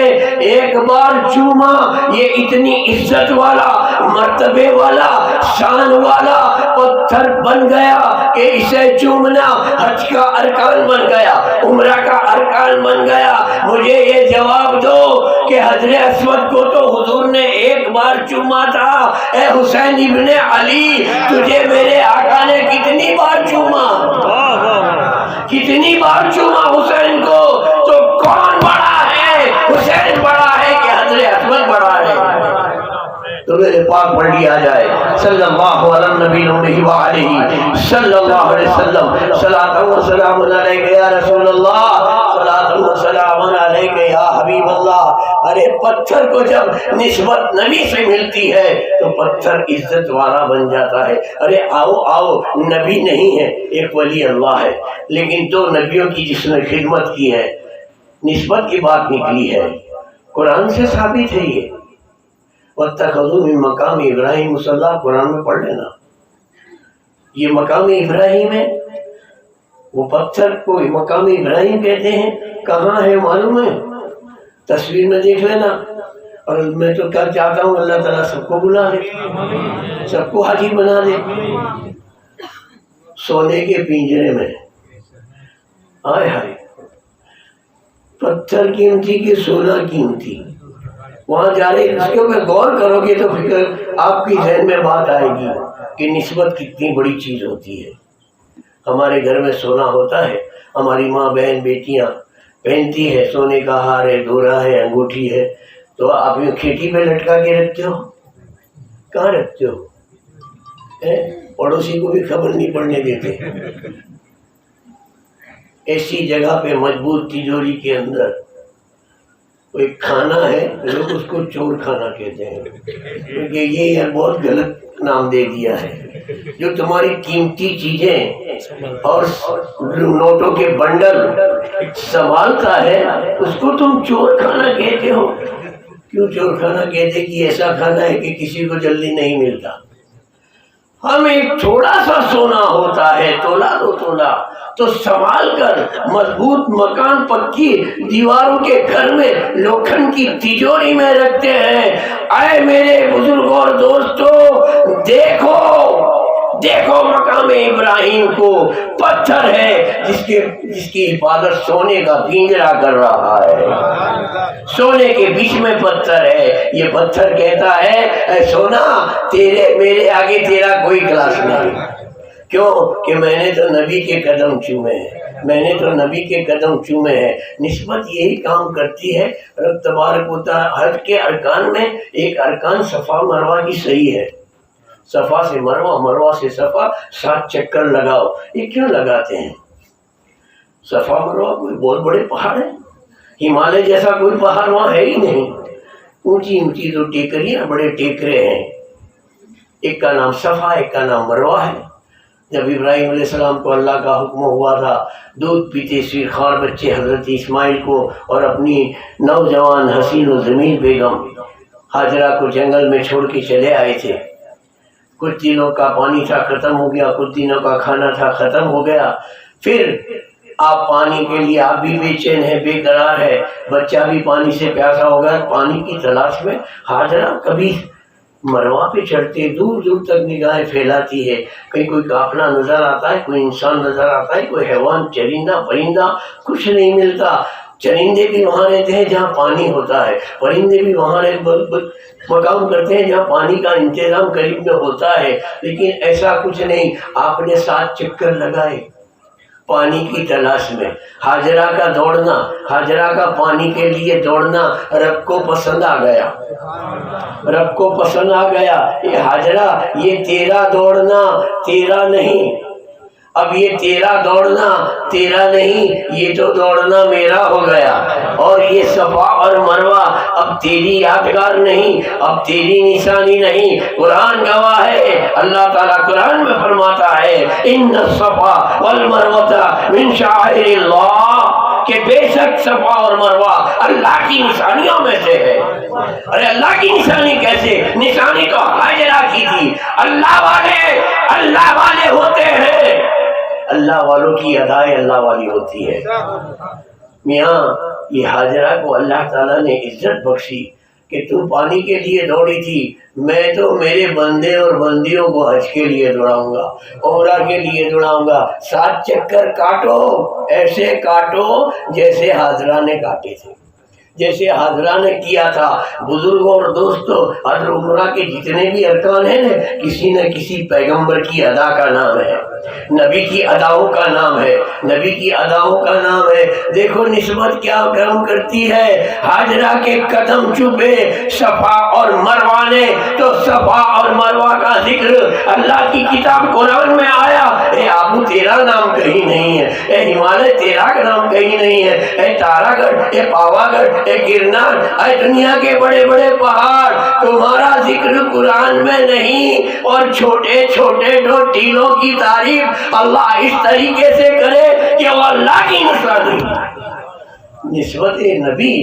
ایک بار چوما، یہ اتنی عزت والا، مرتبے والا، شان والا پتھر بن گیا کہ اسے چومنا حج کا ارکان بن گیا، عمرہ کا ارکان بن گیا۔ مجھے یہ جواب دو کہ حجر اسود کو تو حضور نے ایک بار چوما تھا، اے حسین ابن علی، تجھے میرے آقا نے کتنی بار چوما؟ کتنی بار چوما حسین کو؟ تو کون بڑا ہے؟ حسین بڑا ہے کہ حجر اسود بڑا ہے؟ تو میرے پاک پڑھ لیا جائے صلی اللہ علیہ نبی وآلہ صلی اللہ علیہ وسلم، صلاۃ و سلام علیک یا رسول اللہ، صلاۃ و سلام علیک یا حبیب اللہ۔ ارے پتھر کو جب نسبت نبی سے ملتی ہے تو پتھر عزت والا بن جاتا ہے۔ ارے آؤ آؤ، نبی نہیں ہے، ایک ولی اللہ ہے، لیکن دو نبیوں کی جس نے خدمت کی ہے، نسبت کی بات نکلی ہے، قرآن سے ثابت ہے یہ۔ وَاتَّخَذُوا مِن مَقَامِ ابراہیم مصلی، قرآن میں پڑھ لینا، یہ مقام ابراہیم ہے، وہ پتھر کو مقام ابراہیم کہتے ہیں۔ کہاں ہے معلوم ہے؟ تصویر میں دیکھ لینا۔ اور میں تو کیا چاہتا ہوں، اللہ تعالیٰ سب کو بلا دے، سب کو حاجی بنا دے۔ سونے کے پنجرے میں، آئے ہائے، پتھر قیمتی کہ سونا قیمتی، وہاں جا رہے، اس کے اوپر غور کرو گے تو فکر آپ کی ذہن میں بات آئے گی کہ نسبت کتنی بڑی چیز ہوتی ہے۔ ہمارے گھر میں سونا ہوتا ہے، ہماری ماں بہن بیٹیاں پہنتی ہے، سونے کا ہار ہے، دورا ہے، انگوٹھی ہے، تو آپ یہ کھیٹی پہ لٹکا کے رکھتے ہو؟ کہاں رکھتے ہو؟ پڑوسی کو بھی خبر نہیں پڑنے دیتے، ایسی جگہ پہ مضبوط تجوری کے اندر۔ کوئی کھانا ہے، لوگ اس کو چور کھانا کہتے ہیں، کیونکہ یہ بہت غلط نام دے دیا ہے۔ جو تمہاری قیمتی چیزیں اور نوٹوں کے بنڈل سنبھالتا ہے، اس کو تم چور کھانا کہتے ہو۔ کیوں چور کھانا کہتے؟ کہ ایسا کھانا ہے کہ کسی کو جلدی نہیں ملتا۔ ہم ایک تھوڑا سا سونا ہوتا ہے، تولا دو تولا، تو سنبھال کر مضبوط مکان، پکی دیواروں کے گھر میں، لوکھن کی تجوری میں رکھتے ہیں۔ اے میرے بزرگوں اور دوستو، دیکھو دیکھو مقام ابراہیم کو، پتھر ہے جس کی حفاظت سونے کا پنجرا کر رہا ہے، سونے کے بیچ میں پتھر ہے۔ یہ پتھر کہتا ہے، اے سونا، تیرے میرے آگے تیرا کوئی کلاس نہیں۔ کیوں کہ میں نے تو نبی کے قدم چومے ہیں، میں نے تو نبی کے قدم چومے ہیں۔ نسبت یہی کام کرتی ہے۔ رب تبارک و تعالی حج کے ارکان میں ایک ارکان صفا مروہ کی صحیح ہے، صفا سے مروہ، مروہ سے صفا، 7 چکر لگاؤ۔ یہ کیوں لگاتے ہیں؟ صفا مروہ کوئی بہت بڑے پہاڑ ہیں، ہمالیہ جیسا کوئی پہاڑ وہاں ہے ہی نہیں، اونچی اونچی تو ٹیکریاں، بڑے ٹیکرے ہیں۔ ایک کا نام صفا، ایک کا نام مروہ ہے۔ جب ابراہیم علیہ السلام کو اللہ کا حکم ہوا تھا، دودھ پیتے شیرخوار بچے حضرت اسماعیل کو اور اپنی نوجوان حسین و جمیل بیگم ہاجرہ کو جنگل میں چھوڑ کے چلے آئے تھے۔ کچھ دنوں کا پانی تھا، ختم ہو گیا، کچھ دنوں کا کھانا تھا، ختم ہو گیا۔ پھر آپ پانی کے لیے آپ بھی بے چین ہے، بے قرار ہے، بچہ بھی پانی سے پیاسا ہوگا، پانی کی تلاش میں حاجرہ کبھی مروا پہ چڑھتے، دور دور تک نگاہیں پھیلاتی ہے، کہیں کوئی قافلہ نظر آتا ہے، کوئی انسان نظر آتا ہے، کوئی حیوان چرندہ پرندہ، کچھ نہیں ملتا۔ چرندے بھی وہاں رہتے ہیں جہاں پانی ہوتا ہے، پرندے بھی وہاں مقام کرتے ہیں جہاں پانی کا انتظام قریب میں ہوتا ہے، لیکن ایسا کچھ نہیں۔ آپ نے 7 چکر لگائے پانی کی تلاش میں، حاجرہ کا دوڑنا، حاجرہ کا پانی کے لیے دوڑنا رب کو پسند آ گیا، رب کو پسند آ گیا۔ یہ حاجرہ، یہ تیرا دوڑنا تیرا نہیں، اب یہ تیرا دوڑنا تیرا نہیں، یہ تو دوڑنا میرا ہو گیا، اور یہ صفا اور مروہ اب تیری یادگار نہیں، اب تیری نشانی نہیں۔ قرآن گواہ ہے، اللہ تعالیٰ قرآن میں فرماتا ہے ان الصفا والمروہ من شعائر اللہ، کہ بے شک صفا اور مروہ اللہ کی نشانیوں میں سے ہے۔ ارے اللہ کی نشانی کیسے؟ نشانی تو حاجرہ کی تھی۔ اللہ والے ہوتے ہیں، اللہ والوں کی ادائیں اللہ والی ہوتی ہے۔ میاں یہ حاجرہ کو اللہ تعالیٰ نے عزت بخشی کہ تم پانی کے لیے دوڑی تھی، میں تو میرے بندے اور بندیوں کو حج کے لیے دوڑاؤں گا، عمرہ کے لیے دوڑاؤں گا۔ 7 چکر کاٹو، ایسے کاٹو جیسے حاجرہ نے کاٹے تھے، جیسے حاجرہ نے کیا تھا۔ بزرگوں اور دوستوں، حج عمرہ کے جتنے بھی ارکان ہیں نا، کسی نہ کسی پیغمبر کی ادا کا نام ہے، نبی کی اداؤں کا نام ہے، نبی کی اداؤں کا نام ہے۔ دیکھو نسبت کیا کرم کرتی ہے، حاجرہ کے قدم چوبے صفا اور مروہ نے، تو صفا اور مروہ کا ذکر اللہ کی کتاب قرآن میں آیا۔ اے آبو تیرا نام کہیں نہیں ہے، اے ہمالیہ تیرا نام کہیں نہیں ہے، اے تارا گڑھ، اے پاوا گڑھ، اے گرنار، اے دنیا کے بڑے بڑے پہاڑ، تمہارا ذکر قرآن میں نہیں۔ اور چھوٹے چھوٹے دو ٹیلوں کی تعریف اللہ اس طریقے سے کرے کہ وہ اللہ کی نشانی۔ نسبت نبی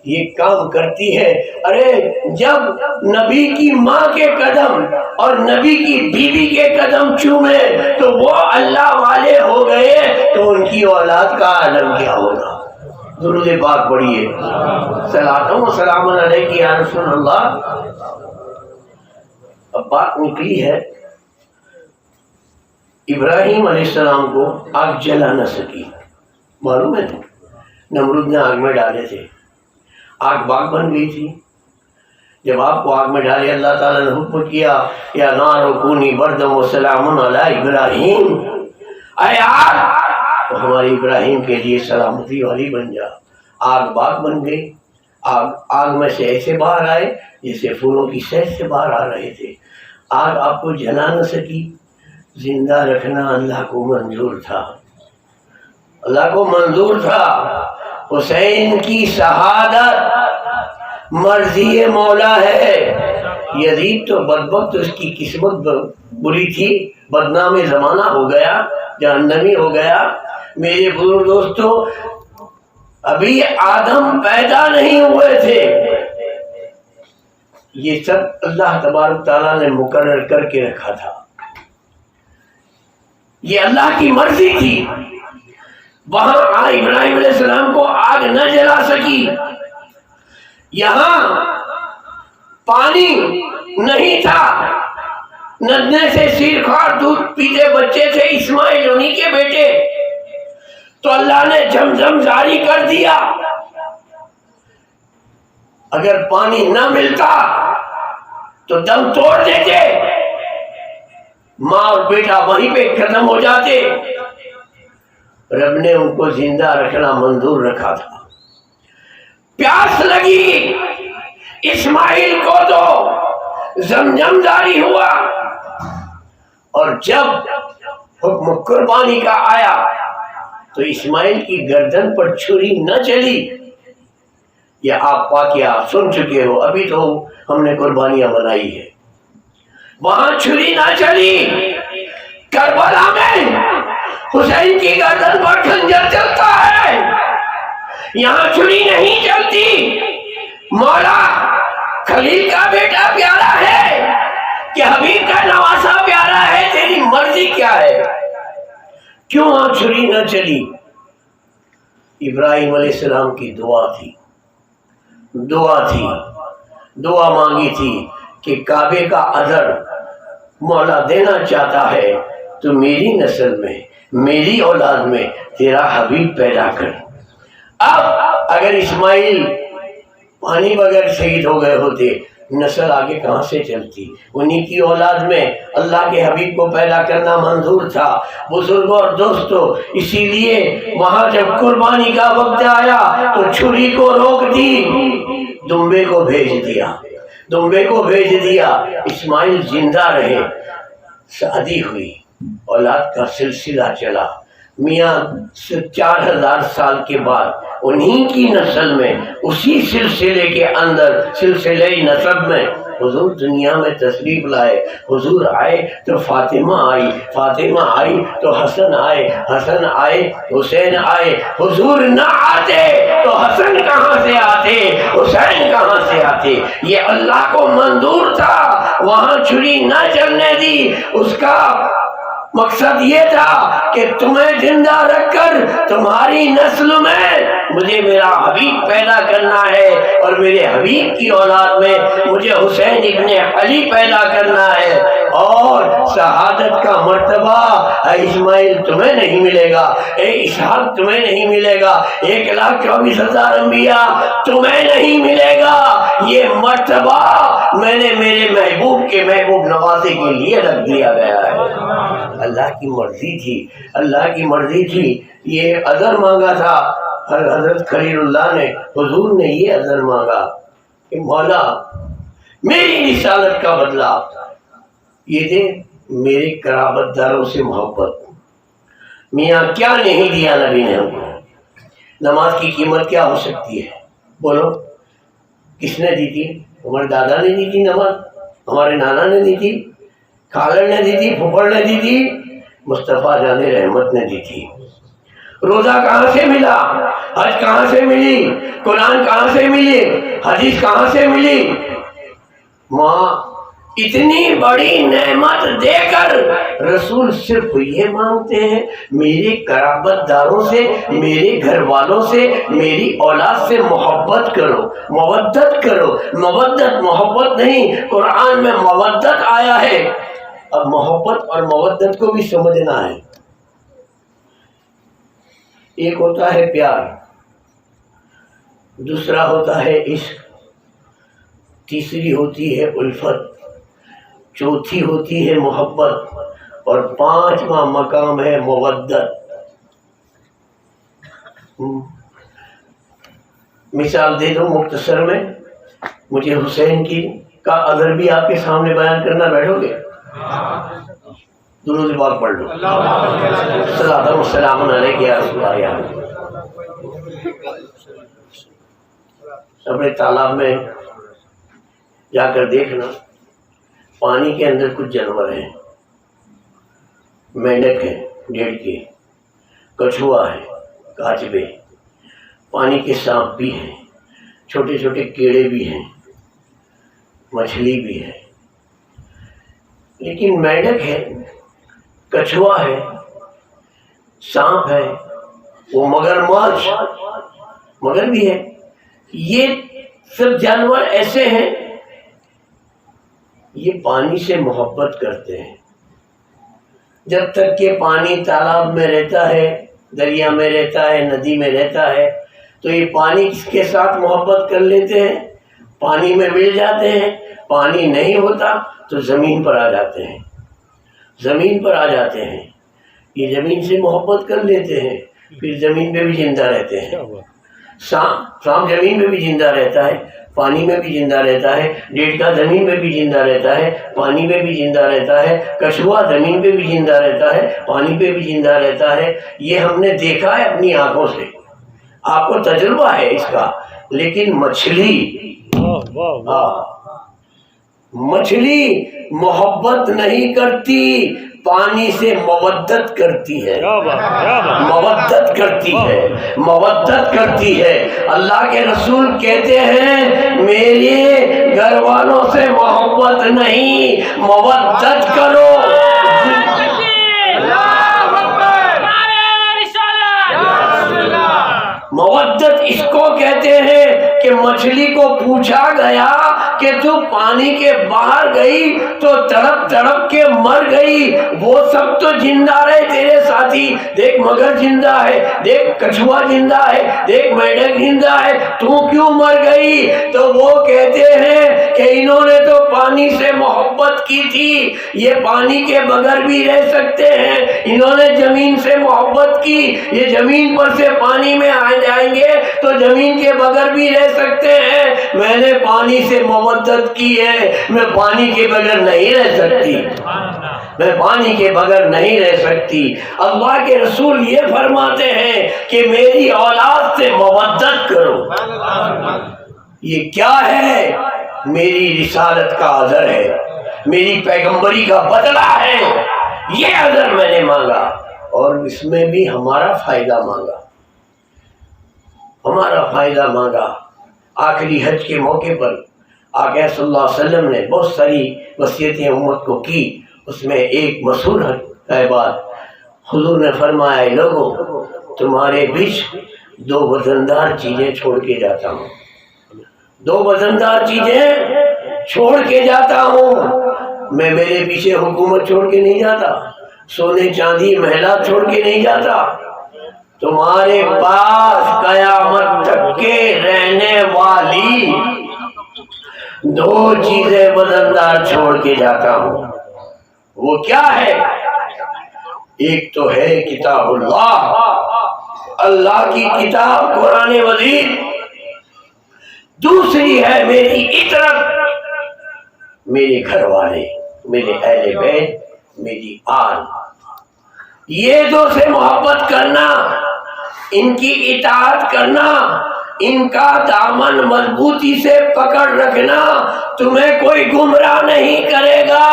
یہ کام کرتی ہے۔ ارے جب نبی کی ماں کے قدم اور نبی کی بیوی کے قدم چومے تو وہ اللہ والے ہو گئے، تو ان کی اولاد کا عالم کیا ہوگا؟ درود پاک پڑھیے، صلوات و سلام علیک یا رسول اللہ۔ اب بات نکلی ہے، ابراہیم علیہ السلام کو آگ جلا نہ سکی، معلوم ہے نمرود نے آگ میں ڈالے تھے، آگ باغ بن گئی تھی۔ جب آپ کو آگ میں ڈالے، اللہ تعالیٰ نے حکم کیا یا نار کونی بردم و سلام علی ابراہیم، اے آگ تو ہمارے ابراہیم کے لیے سلامتی والی بن جا۔ آگ باغ بن گئی، آگ میں سے ایسے باہر آئے جیسے پھولوں کی شہد سے باہر آ رہے تھے۔ آگ آپ کو جلا نہ سکی، زندہ رکھنا اللہ کو منظور تھا، اللہ کو منظور تھا۔ حسین کی شہادت مرضی مولا ہے۔ یزید تو بدبخت، اس کی قسمت بری تھی، بدنام زمانہ ہو گیا، جہنمی ہو گیا۔ میرے بزرگ دوستوں، ابھی آدم پیدا نہیں ہوئے تھے، یہ سب اللہ تبارک تعالیٰ نے مقرر کر کے رکھا تھا، یہ اللہ کی مرضی تھی۔ وہاں ابراہیم علیہ السلام کو آگ نہ جلا سکی، یہاں پانی نہیں تھا، ندنے سے شیرخوار دودھ پیتے بچے تھے اسماعیل، انہی کے بیٹے، تو اللہ نے زمزم جاری کر دیا۔ اگر پانی نہ ملتا تو دم توڑ دیتے، ماں اور بیٹا وہیں پہ ختم ہو جاتے۔ رب نے ان کو زندہ رکھنا منظور رکھا تھا۔ پیاس لگی اسماعیل کو تو زمزم جاری ہوا، اور جب حکم قربانی کا آیا تو اسماعیل کی گردن پر چھری نہ چلی۔ یہ آپ واقعہ سن چکے ہو، ابھی تو ہم نے قربانیاں بنائی ہے، وہاں چھری نہ چلی۔ کربلا میں حسین کی گردن پر خنجر چلتا ہے، یہاں چھری نہیں چلتی۔ مولا خلیل کا بیٹا پیارا ہے کہ حبیب کا نواسا پیارا ہے، تیری مرضی کیا ہے؟ کیوں چھری نہ چلی؟ ابراہیم علیہ السلام کی دعا تھی، دعا مانگی تھی کہ کعبے کا اثر مولا دینا چاہتا ہے تو میری نسل میں، میری اولاد میں تیرا حبیب پیدا کر۔ اب اگر اسماعیل پانی بغیر شہید ہو گئے ہوتے، نسل آگے کہاں سے چلتی؟ انہی کی اولاد میں اللہ کے حبیب کو پیدا کرنا منظور تھا۔ بزرگوں اور دوستوں، اسی لیے وہاں جب قربانی کا وقت آیا تو چھری کو روک دی، دمبے کو بھیج دیا، اسماعیل زندہ رہے، شادی ہوئی، اولاد کا سلسلہ چلا۔ میاں 4000 سال کے بعد انہی کی نسل میں، اسی سلسلے کے اندر، سلسلے نسب میں حضور دنیا میں تشریف لائے۔ حضور آئے تو فاطمہ آئی تو حسن آئے حسین آئے۔ حضور نہ آتے تو حسن کہاں سے آتے، حسین کہاں سے آتے؟ یہ اللہ کو منظور تھا، وہاں چھری نہ چلنے دی۔ اس کا مقصد یہ تھا کہ تمہیں زندہ رکھ کر تمہاری نسل میں مجھے میرا حبیب پیدا کرنا ہے، اور میرے حبیب کی اولاد میں مجھے حسین ابن علی پیدا کرنا ہے، اور شہادت کا مرتبہ اے اسماعیل تمہیں نہیں ملے گا، اے اسحاق تمہیں نہیں ملے گا، 1,24,000 انبیاء تمہیں نہیں ملے گا۔ یہ مرتبہ میں نے میرے محبوب کے محبوب نوازے کے لیے رکھ دیا گیا ہے۔ اللہ کی مرضی تھی۔ یہ عذر مانگا تھا حضرت خلیل اللہ نے، حضور نے یہ عذر مانگا کہ مولا میری رسالت کا بدلہ یہ دے، میرے قرابت داروں سے محبت۔ میاں کیا نہیں دیا نبی نے ہم کو؟ نماز کی قیمت کیا ہو سکتی ہے؟ بولو، کس نے دی تھی؟ ہمارے دادا نے دی تھی نماز، ہمارے نانا نے دی تھی، خالر نے دی تھی، پھوپھڑ نے دی تھی، مصطفیٰ جان رحمت نے دی تھی۔ روزہ کہاں سے ملا؟ حج کہاں سے ملی؟ قرآن کہاں سے ملی؟ حدیث کہاں سے ملی؟ ماں اتنی بڑی نعمت دے کر رسول صرف یہ مانگتے ہیں، میرے قرابت داروں سے، میرے گھر والوں سے، میری اولاد سے محبت کرو، مودت کرو۔ مودت محبت نہیں، قرآن میں مودت آیا ہے۔ اب محبت اور مودت کو بھی سمجھنا ہے۔ ایک ہوتا ہے پیار، دوسرا ہوتا ہے عشق، تیسری ہوتی ہے الفت، چوتھی ہوتی ہے محبت، اور پانچواں مقام ہے مودت۔ مثال دے دو مختصر میں، مجھے حسین کی کا عذر بھی آپ کے سامنے بیان کرنا، بیٹھو گے؟ درود پاک پڑھ لو۔ صلاۃ و سلام علیک یا رسول اللہ۔ اپنے تالاب میں جا کر دیکھنا، پانی کے اندر کچھ جانور ہیں، مینڈک ہے 1.5 کے، کچھوا ہے، کاچبے، پانی کے سانپ بھی ہیں، چھوٹے چھوٹے کیڑے بھی ہیں، مچھلی بھی ہے۔ لیکن مینڈک ہے، کچھوا ہے، سانپ ہے، وہ مگر بھی ہے۔ یہ سب جانور ایسے ہیں، یہ پانی سے محبت کرتے ہیں۔ جب تک کہ پانی تالاب میں رہتا ہے، دریا میں رہتا ہے، ندی میں رہتا ہے، تو یہ پانی کے ساتھ محبت کر لیتے ہیں، پانی میں مل جاتے ہیں۔ پانی نہیں ہوتا تو زمین پر آ جاتے ہیں، یہ زمین سے محبت کر لیتے ہیں، پھر زمین پہ بھی زندہ رہتے ہیں۔ سانپ زمین میں بھی زندہ رہتا ہے، پانی میں بھی زندہ رہتا ہے، ڈیڑکا زمین میں بھی زندہ رہتا ہے، پانی میں بھی زندہ رہتا ہے، کچھوا زمین پہ بھی زندہ رہتا ہے، پانی پہ بھی زندہ رہتا ہے۔ یہ ہم نے دیکھا ہے اپنی آنکھوں سے، آپ کو تجربہ ہے اس کا۔ لیکن مچھلی محبت نہیں کرتی، پانی سے مودت کرتی ہے، مودت کرتی ہے۔ اللہ کے رسول کہتے ہیں میرے گھر والوں سے محبت نہیں، مودت کرو۔ اس کو کہتے ہیں کہ مچھلی کو پوچھا گیا کہ تو پانی کے باہر گئی تو تڑپ تڑپ کے مر گئی، وہ سب تو زندہ رہے تیرے ساتھی، دیکھ مگر زندہ ہے، دیکھ کچھوا زندہ ہے، دیکھ مینڈک زندہ ہے، تو کیوں مر گئی؟ تو وہ کہتے ہیں کہ انہوں نے تو پانی سے محبت کی تھی، یہ پانی کے بغیر بھی رہ سکتے ہیں، انہوں نے زمین سے محبت کی، یہ زمین پر سے پانی میں آ جائیں گے تو زمین کے بغیر بھی رہ سکتے ہیں، میں نے پانی سے مودت کی ہے، میں پانی کے بغیر نہیں رہ سکتی، میں پانی کے بغیر نہیں رہ سکتی۔ اللہ کے رسول یہ فرماتے ہیں کہ میری اولاد سے مودت کرو۔ یہ کیا ہے؟ میری رسالت کا عذر ہے، میری پیغمبری کا بدلہ ہے، یہ عذر میں نے مانگا اور اس میں بھی ہمارا فائدہ مانگا، ہمارا فائدہ مانگا۔ آخری حج کے موقع پر آقا صلی اللہ علیہ وسلم نے بہت ساری وصیتیں امت کو کی، اس میں ایک مشہور ہے بات، حضور نے فرمایا اے لوگو تمہارے بیچ دو وزندار چیزیں چھوڑ کے جاتا ہوں، دو وزندار چیزیں چھوڑ کے جاتا ہوں، میں میرے پیچھے حکومت چھوڑ کے نہیں جاتا، سونے چاندی محلات چھوڑ کے نہیں جاتا، تمہارے پاس قیامت تک کے رہنے والی دو چیزیں وزندار چھوڑ کے جاتا ہوں۔ وہ کیا ہے؟ ایک تو ہے کتاب اللہ، اللہ کی کتاب قرآن مجید، دوسری ہے میری عطرت، میرے گھر والے، میرے اہل بیت، میری آل، یہ دو سے محبت کرنا، ان کی اطاعت کرنا، ان کا دامن مضبوطی سے پکڑ رکھنا، تمہیں کوئی گمراہ نہیں کرے گا۔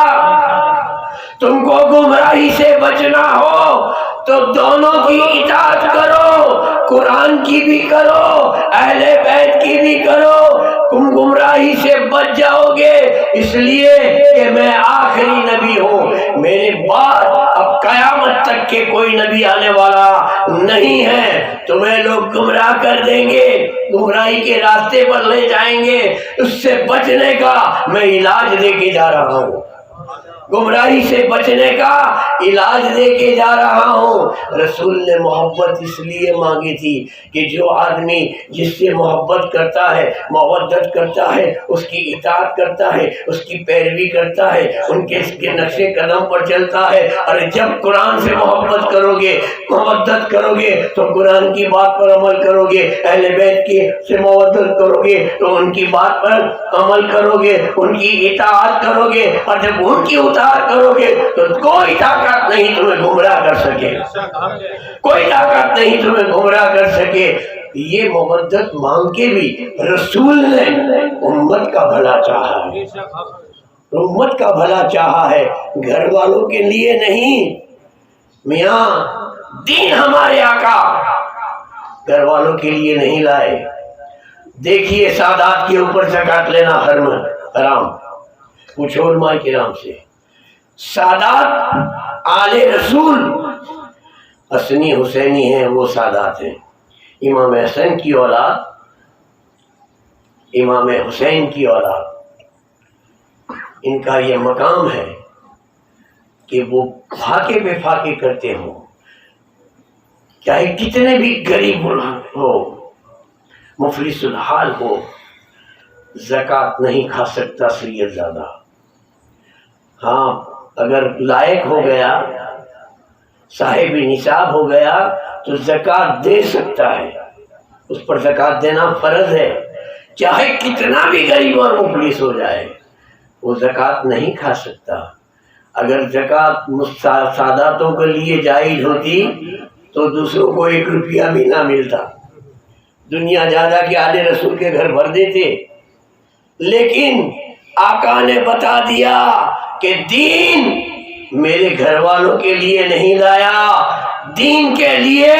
تم کو گمراہی سے بچنا ہو تو دونوں کی اطاعت کرو، قرآن کی بھی کرو، اہل بیت کی بھی کرو، تم گمراہی سے بچ جاؤ گے، اس لیے کہ میں آخری نبی ہوں، میرے بعد اب قیامت تک کے کوئی نبی آنے والا نہیں ہے، تمہیں لوگ گمراہ کر دیں گے، گمراہی کے راستے پر لے جائیں گے، اس سے بچنے کا میں علاج دے کے جا رہا ہوں، گمراہی سے بچنے کا علاج دے کے جا رہا ہوں۔ رسول نے محبت اس لیے مانگی تھی کہ جو آدمی جس سے محبت کرتا ہے، مودت کرتا ہے، اس کی اطاعت کرتا ہے، اس کی پیروی کرتا ہے، ان کے نقش قدم پر چلتا ہے، اور جب قرآن سے محبت کرو گے، مودت کرو گے تو قرآن کی بات پر عمل کرو گے، اہل بیت کی سے مودت کرو گے تو ان کی بات پر عمل کرو گے، ان کی اطاعت کرو گے، اور جب ان کی اطاعت کرو گے تو کوئی طاقت نہیں تمہیں گمراہ کر سکے، کوئی طاقت نہیں تمہیں گمراہ کر سکے۔ یہ مودت مانگ کے بھی رسول نے امت کا بھلا چاہا ہے، امت کا بھلا چاہا ہے، گھر والوں کے لیے نہیں۔ میاں دین ہمارے آقا گھر والوں کے لیے نہیں لائے۔ دیکھیے سادات کے اوپر زکات لینا حرام، پوچھو علماء کرام سے، سادات آل رسول حسنی حسینی ہیں، وہ سادات ہیں، امام حسین کی اولاد، امام حسین کی اولاد، ان کا یہ مقام ہے کہ وہ فاقے پہ فاقے کرتے ہوں، چاہے کتنے بھی غریب ہو، مفلس الحال ہو، زکوٰۃ نہیں کھا سکتا سید زادہ، ہاں اگر لائق ہو گیا، صاحب نصاب ہو گیا تو زکوٰۃ دے سکتا ہے، اس پر زکوٰۃ دینا فرض ہے، چاہے کتنا بھی غریب اور مفلس ہو جائے، وہ زکوٰۃ نہیں کھا سکتا۔ اگر زکوٰۃ ساداتوں کے لیے جائز ہوتی تو دوسروں کو 1 روپیہ بھی نہ ملتا، دنیا جا کے آل رسول کے گھر بھر دیتے، لیکن آقا نے بتا دیا کہ دین میرے گھر والوں کے لیے نہیں لایا، دین کے لیے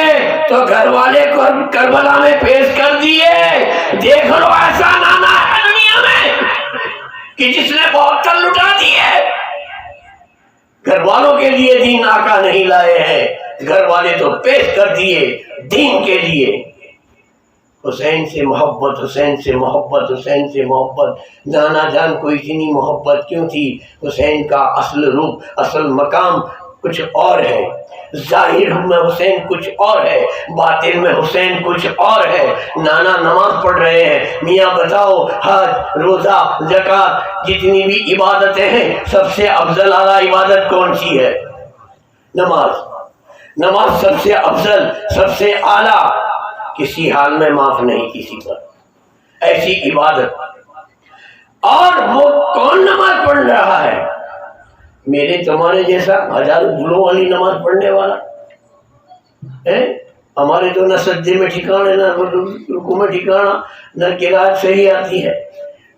تو گھر والے کو کربلا میں پیش کر دیے۔ دیکھ لو ایسا نانا ہے دنیا میں کہ جس نے بہت تر لٹا دیے، گھر والوں کے لیے دین آقا نہیں لائے ہیں، گھر والے تو پیش کر دیے دین کے لیے۔ حسین سے محبت، حسین سے محبت، حسین سے محبت۔ نانا جان کو اتنی محبت کیوں تھی؟ حسین کا اصل روپ، اصل مقام کچھ اور ہے، ظاہر میں حسین کچھ اور ہے، باطن میں حسین کچھ اور ہے۔ نانا نماز پڑھ رہے ہیں، میاں بتاؤ حج، روزہ، زکوٰۃ، جتنی بھی عبادتیں ہیں سب سے افضل اعلیٰ عبادت کون سی ہے؟ نماز۔ نماز سب سے افضل، سب سے اعلیٰ، کسی حال میں معاف نہیں کسی پر، ایسی عبادت۔ اور وہ کون نماز پڑھ رہا ہے؟ میرے تمہارے جیسا ہزاروں گلوں والی نماز پڑھنے والا ہے؟ ہمارے تو نہ سجدے میں ٹھکانا، نہ رکوع میں ٹھکانا، نہ قرات صحیح آتی ہے،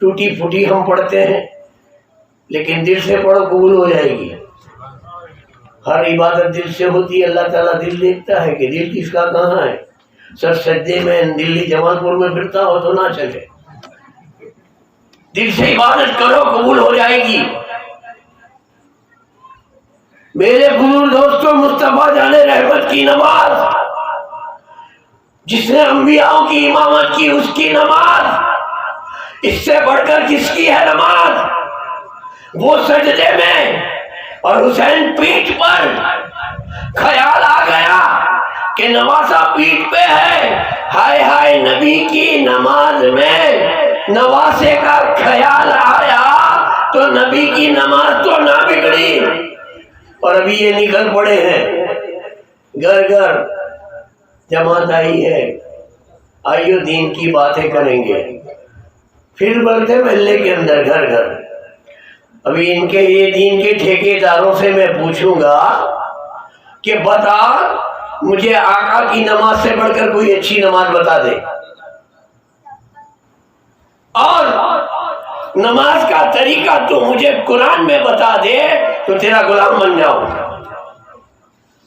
ٹوٹی پھوٹی ہم پڑھتے ہیں، لیکن دل سے پڑھو قبول ہو جائے گی۔ ہر عبادت دل سے ہوتی ہے، اللہ تعالیٰ دل دیکھتا ہے کہ دل کس کا کہاں ہے۔ سر سجدے میں دلی جمال پور میں پھرتا ہو تو نہ چلے، دل سے عبادت کرو قبول ہو جائے گی۔ میرے بزرگ دوستوں، مصطفیٰ جان رحمت کی نماز، جس نے انبیاء کی امامت کی، اس کی نماز اس سے بڑھ کر کس کی ہے نماز؟ وہ سجدے میں اور حسین پیٹھ پر، خیال آ گیا کہ نواسا پیٹھ پہ ہے، ہائے ہائے نبی کی نماز میں نواسے کا خیال آیا تو نبی کی نماز تو نہ بگڑی۔ اور ابھی یہ نکل پڑے ہیں، گھر گھر جماعت آئی ہے، آئیو دین کی باتیں کریں گے، پھر بڑھتے محلے کے اندر گھر گھر۔ ابھی ان کے یہ دین کے ٹھیکے داروں سے میں پوچھوں گا کہ بتا مجھے آقا کی نماز سے بڑھ کر کوئی اچھی نماز بتا دے، اور نماز کا طریقہ تو مجھے قرآن میں بتا دے تو تیرا غلام بن جاؤں۔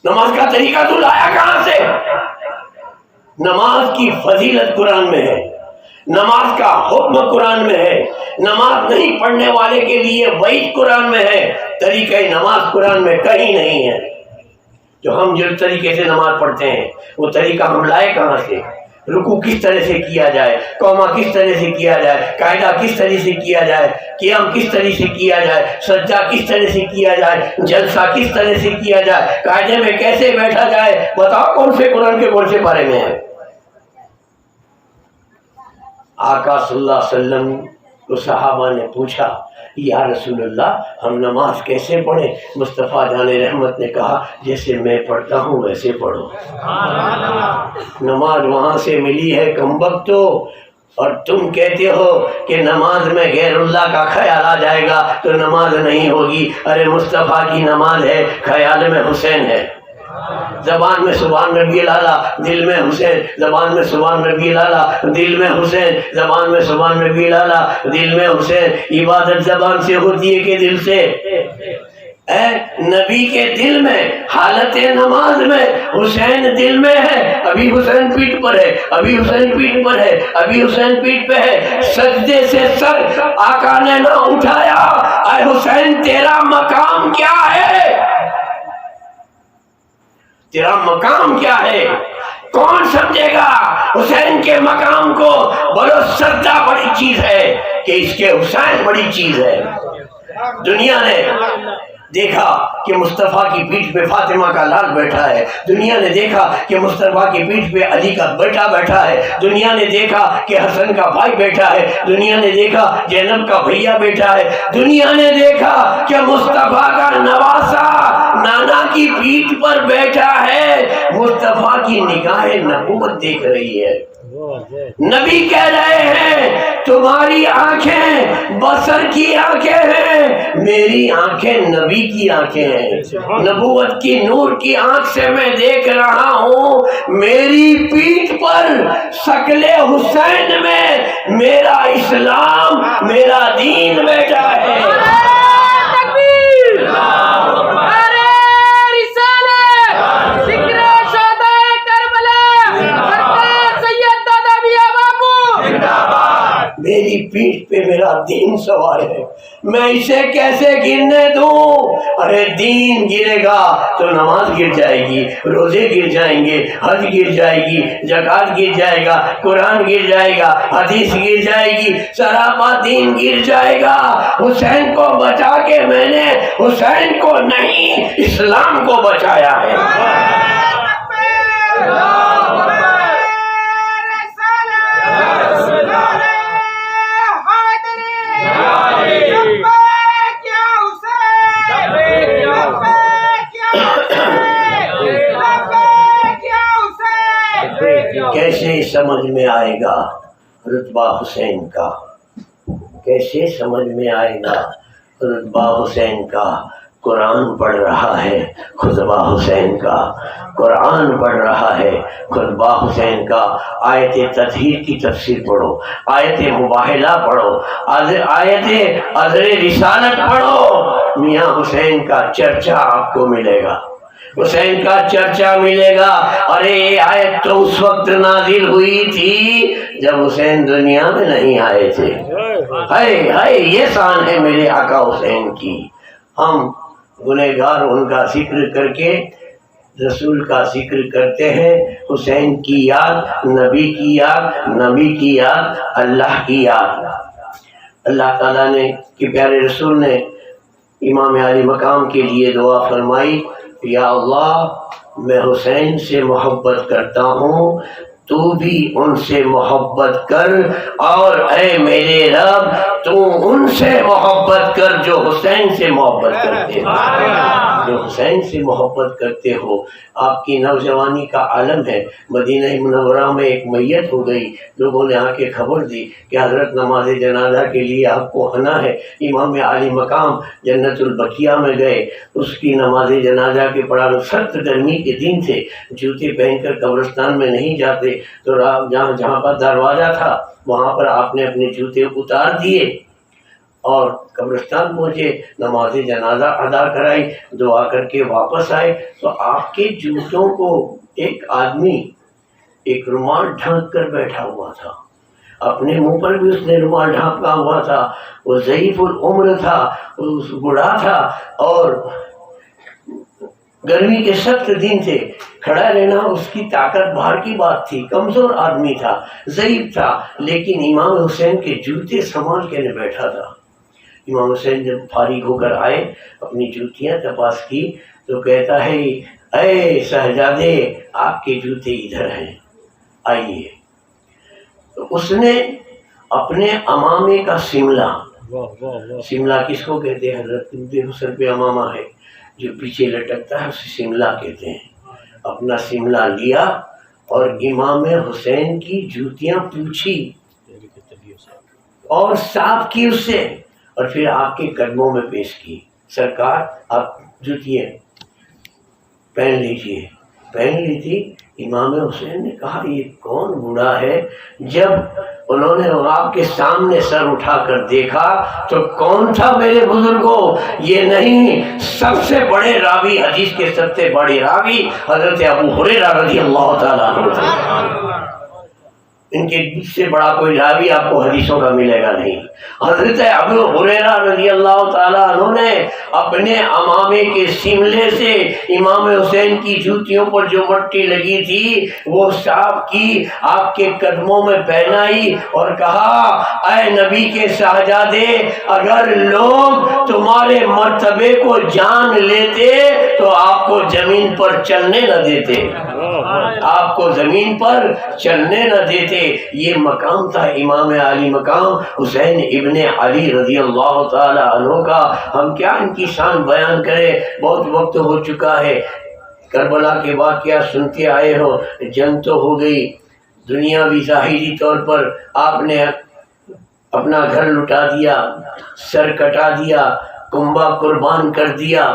نماز کا طریقہ تو لایا کہاں سے؟ نماز کی فضیلت قرآن میں ہے، نماز کا حکم قرآن میں ہے، نماز نہیں پڑھنے والے کے لیے وعید قرآن میں ہے، طریقہ نماز قرآن میں کہیں نہیں ہے۔ جو ہم جس طریقے سے نماز پڑھتے ہیں وہ طریقہ ہم لائے کہاں سے؟ رکوع کس طرح سے کیا جائے، قومہ کس طرح سے کیا جائے، قاعدہ کس طرح سے کیا جائے، قیام کس طرح سے کیا جائے، سجدہ کس طرح سے کیا جائے، جلسہ کس طرح سے کیا جائے، قاعدے میں کیسے بیٹھا جائے، بتاؤ کون سے قرآن کے کون سے بارے میں ہے؟ آقا صلی اللہ علیہ وسلم کو صحابہ نے پوچھا یا رسول اللہ ہم نماز کیسے پڑھیں؟ مصطفیٰ جان رحمت نے کہا جیسے میں پڑھتا ہوں ویسے پڑھو۔ نماز وہاں سے ملی ہے کمبختو، اور تم کہتے ہو کہ نماز میں غیر اللہ کا خیال آ جائے گا تو نماز نہیں ہوگی۔ ارے مصطفیٰ کی نماز ہے، خیال میں حسین ہے، زبان میں سبحان ربی الاعلیٰ، دل میں حسین، زبان میں سبحان ربی الاعلیٰ، دل میں حسین، زبان میں سبحان ربی الاعلیٰ، دل میں حسین۔ عبادت زبان سے ہوتی ہے کہ دل سے؟ نبی کے دل میں، حالت نماز میں حسین دل میں ہے، ابھی حسین پیٹھ پر ہے، ابھی حسین پیٹھ پر ہے، ابھی حسین پیٹھ پہ ہے۔ سجدے سے سر آقا نے نہ اٹھایا، اے حسین تیرا مقام کیا ہے؟ تیرا مقام کیا ہے؟ کون سمجھے گا حسین کے مقام کو؟ بولو سجدہ بڑی چیز ہے کہ اس کے حسین بڑی چیز ہے۔ دنیا نے دیکھا کہ مصطفیٰ کی پیٹھ پہ فاطمہ کا لال بیٹھا ہے، دنیا نے دیکھا کہ مصطفیٰ کی پیٹھ پہ علی کا بیٹا بیٹھا ہے، دنیا نے دیکھا کہ حسن کا بھائی بیٹھا ہے، دنیا نے دیکھا زینب کا بھیا بیٹھا ہے، دنیا نے دیکھا کہ مصطفیٰ کا نواسا نانا کی پیٹھ پر بیٹھا ہے۔ مصطفیٰ کی نگاہ نبوت دیکھ رہی ہے، نبی کہہ رہے ہیں تمہاری آنکھیں بصر کی آنکھیں ہیں، میری آنکھیں نبی کی آنکھیں ہیں، نبوت کی نور کی آنکھ سے میں دیکھ رہا ہوں، میری پیٹھ پر شکل حسین میں میرا اسلام، میرا دین بیٹھا ہے۔ میری پیٹھ پہ میرا دین سوار ہے، میں اسے کیسے گرنے دوں؟ ارے دین گرے گا تو نماز گر جائے گی، روزے گر جائیں گے، حج گر جائے گی، زکوٰۃ گر جائے گا، قرآن گر جائے گا، حدیث گر جائے گی، سراپا دین گر جائے گا۔ حسین کو بچا کے میں نے حسین کو نہیں، اسلام کو بچایا ہے۔ کیسے سمجھ میں آئے گا رتبہ حسین کا؟ کیسے سمجھ میں آئے گا رتبہ حسین کا؟ قرآن پڑھ رہا ہے خطبہ حسین کا، قرآن پڑھ رہا ہے خطبہ حسین کا۔ آیت تطہیر کی تفسیر پڑھو، آیت مباہلہ پڑھو، آیت عذر رسالت پڑھو، میاں حسین کا چرچا آپ کو ملے گا، حسین کا چرچا ملے گا۔ ارے یہ آیت تو اس وقت نازل ہوئی تھی جب حسین دنیا میں نہیں آئے تھے۔ ہائے ہائے یہ شان ہے میرے آقا حسین کی۔ ہم گنہگار ان کا ذکر کر کے رسول کا ذکر کرتے ہیں، حسین کی یاد، نبی کی یاد، نبی کی یاد، اللہ کی یاد۔ اللہ تعالیٰ نے کہ پیارے رسول نے امام علی مقام کے لیے دعا فرمائی، یا اللہ میں حسین سے محبت کرتا ہوں، تو بھی ان سے محبت کر، اور اے میرے رب تو ان سے محبت کر جو حسین سے محبت کرتے ہو، جو حسین سے محبت کرتے ہو۔ آپ کی نوجوانی کا عالم ہے۔ مدینہ منورہ میں ایک میت ہو گئی، لوگوں نے آ کے خبر دی کہ حضرت نماز جنازہ کے لیے آپ کو آنا ہے۔ امام علی مقام جنت البقیہ میں گئے، اس کی نماز جنازہ کے پڑھا، سخت گرمی کے دن تھے، جوتے پہن کر قبرستان میں نہیں جاتے، تو جہاں پر دروازہ تھا وہاں پر آپ نے اپنے جوتے اتار دیے اور قبرستان پہنچے، نماز جنازہ ادا کرائی، دعا کر کے واپس آئے تو آپ کے جوتوں کو ایک آدمی ایک رومال ڈھانک کر بیٹھا ہوا تھا، اپنے منہ پر بھی اس نے رومال ڈھانکا ہوا تھا۔ وہ ضعیف العمر تھا، بوڑھا تھا، اور گرمی کے سخت دن تھے، کھڑا رہنا اس کی طاقت باہر کی بات تھی، کمزور آدمی تھا، ضعیف تھا، لیکن امام حسین کے جوتے سنبھال کے بیٹھا تھا۔ امام حسین جب فارغ ہو کر آئے، اپنی جوتیاں تپاس کی تو کہتا ہے، اے شہزادے آپ کے جوتے ادھر ہیں، آئیے۔ تو اس نے اپنے امامے کا سملہ کس کو کہتے ہیں؟ حضرت سر پہ امامہ ہے جو پیچھے لٹکتا ہے، اسے سملہ کہتے ہیں۔ اپنا سملہ لیا اور امام حسین کی جوتیاں پوچھی اور صاف کی اس سے، اور پھر آپ کے قدموں میں پیش کی، سرکار آپ جوتیاں پہن لیجیے۔ پہن لی تھی۔ امام حسین نے کہا یہ کون بوڑھا ہے؟ جب انہوں نے آپ کے سامنے سر اٹھا کر دیکھا تو کون تھا میرے بزرگوں؟ یہ نہیں، سب سے بڑے راوی، حدیث کے سب سے بڑے راوی حضرت ابو ہریرہ رضی اللہ تعالیٰ عنہ تھے۔ ان کے سے بڑا کوئی راوی آپ کو حدیثوں کا ملے گا نہیں۔ حضرت ابو ہریرہ رضی اللہ تعالیٰ عنہ نے اپنے امامے کے سملے سے امام حسین کی جوتیوں پر جو مٹی لگی تھی وہ صاف کی، آپ کے قدموں میں پہنائی اور کہا، اے نبی کے شہزادے، اگر لوگ تمہارے مرتبے کو جان لیتے تو آپ کو زمین پر چلنے نہ دیتے، آپ کو زمین پر چلنے نہ دیتے۔ یہ مقام تھا امام علی مقام حسین ابن علی رضی اللہ تعالی عنہ کا۔ ہم کیا ان کی شان بیان کریں، بہت وقت ہو چکا ہے۔ کربلا کے واقعہ سنتے آئے ہو، جنگ تو ہو گئی، دنیاوی ظاہری طور پر آپ نے اپنا گھر لٹا دیا، سر کٹا دیا، کنبہ قربان کر دیا۔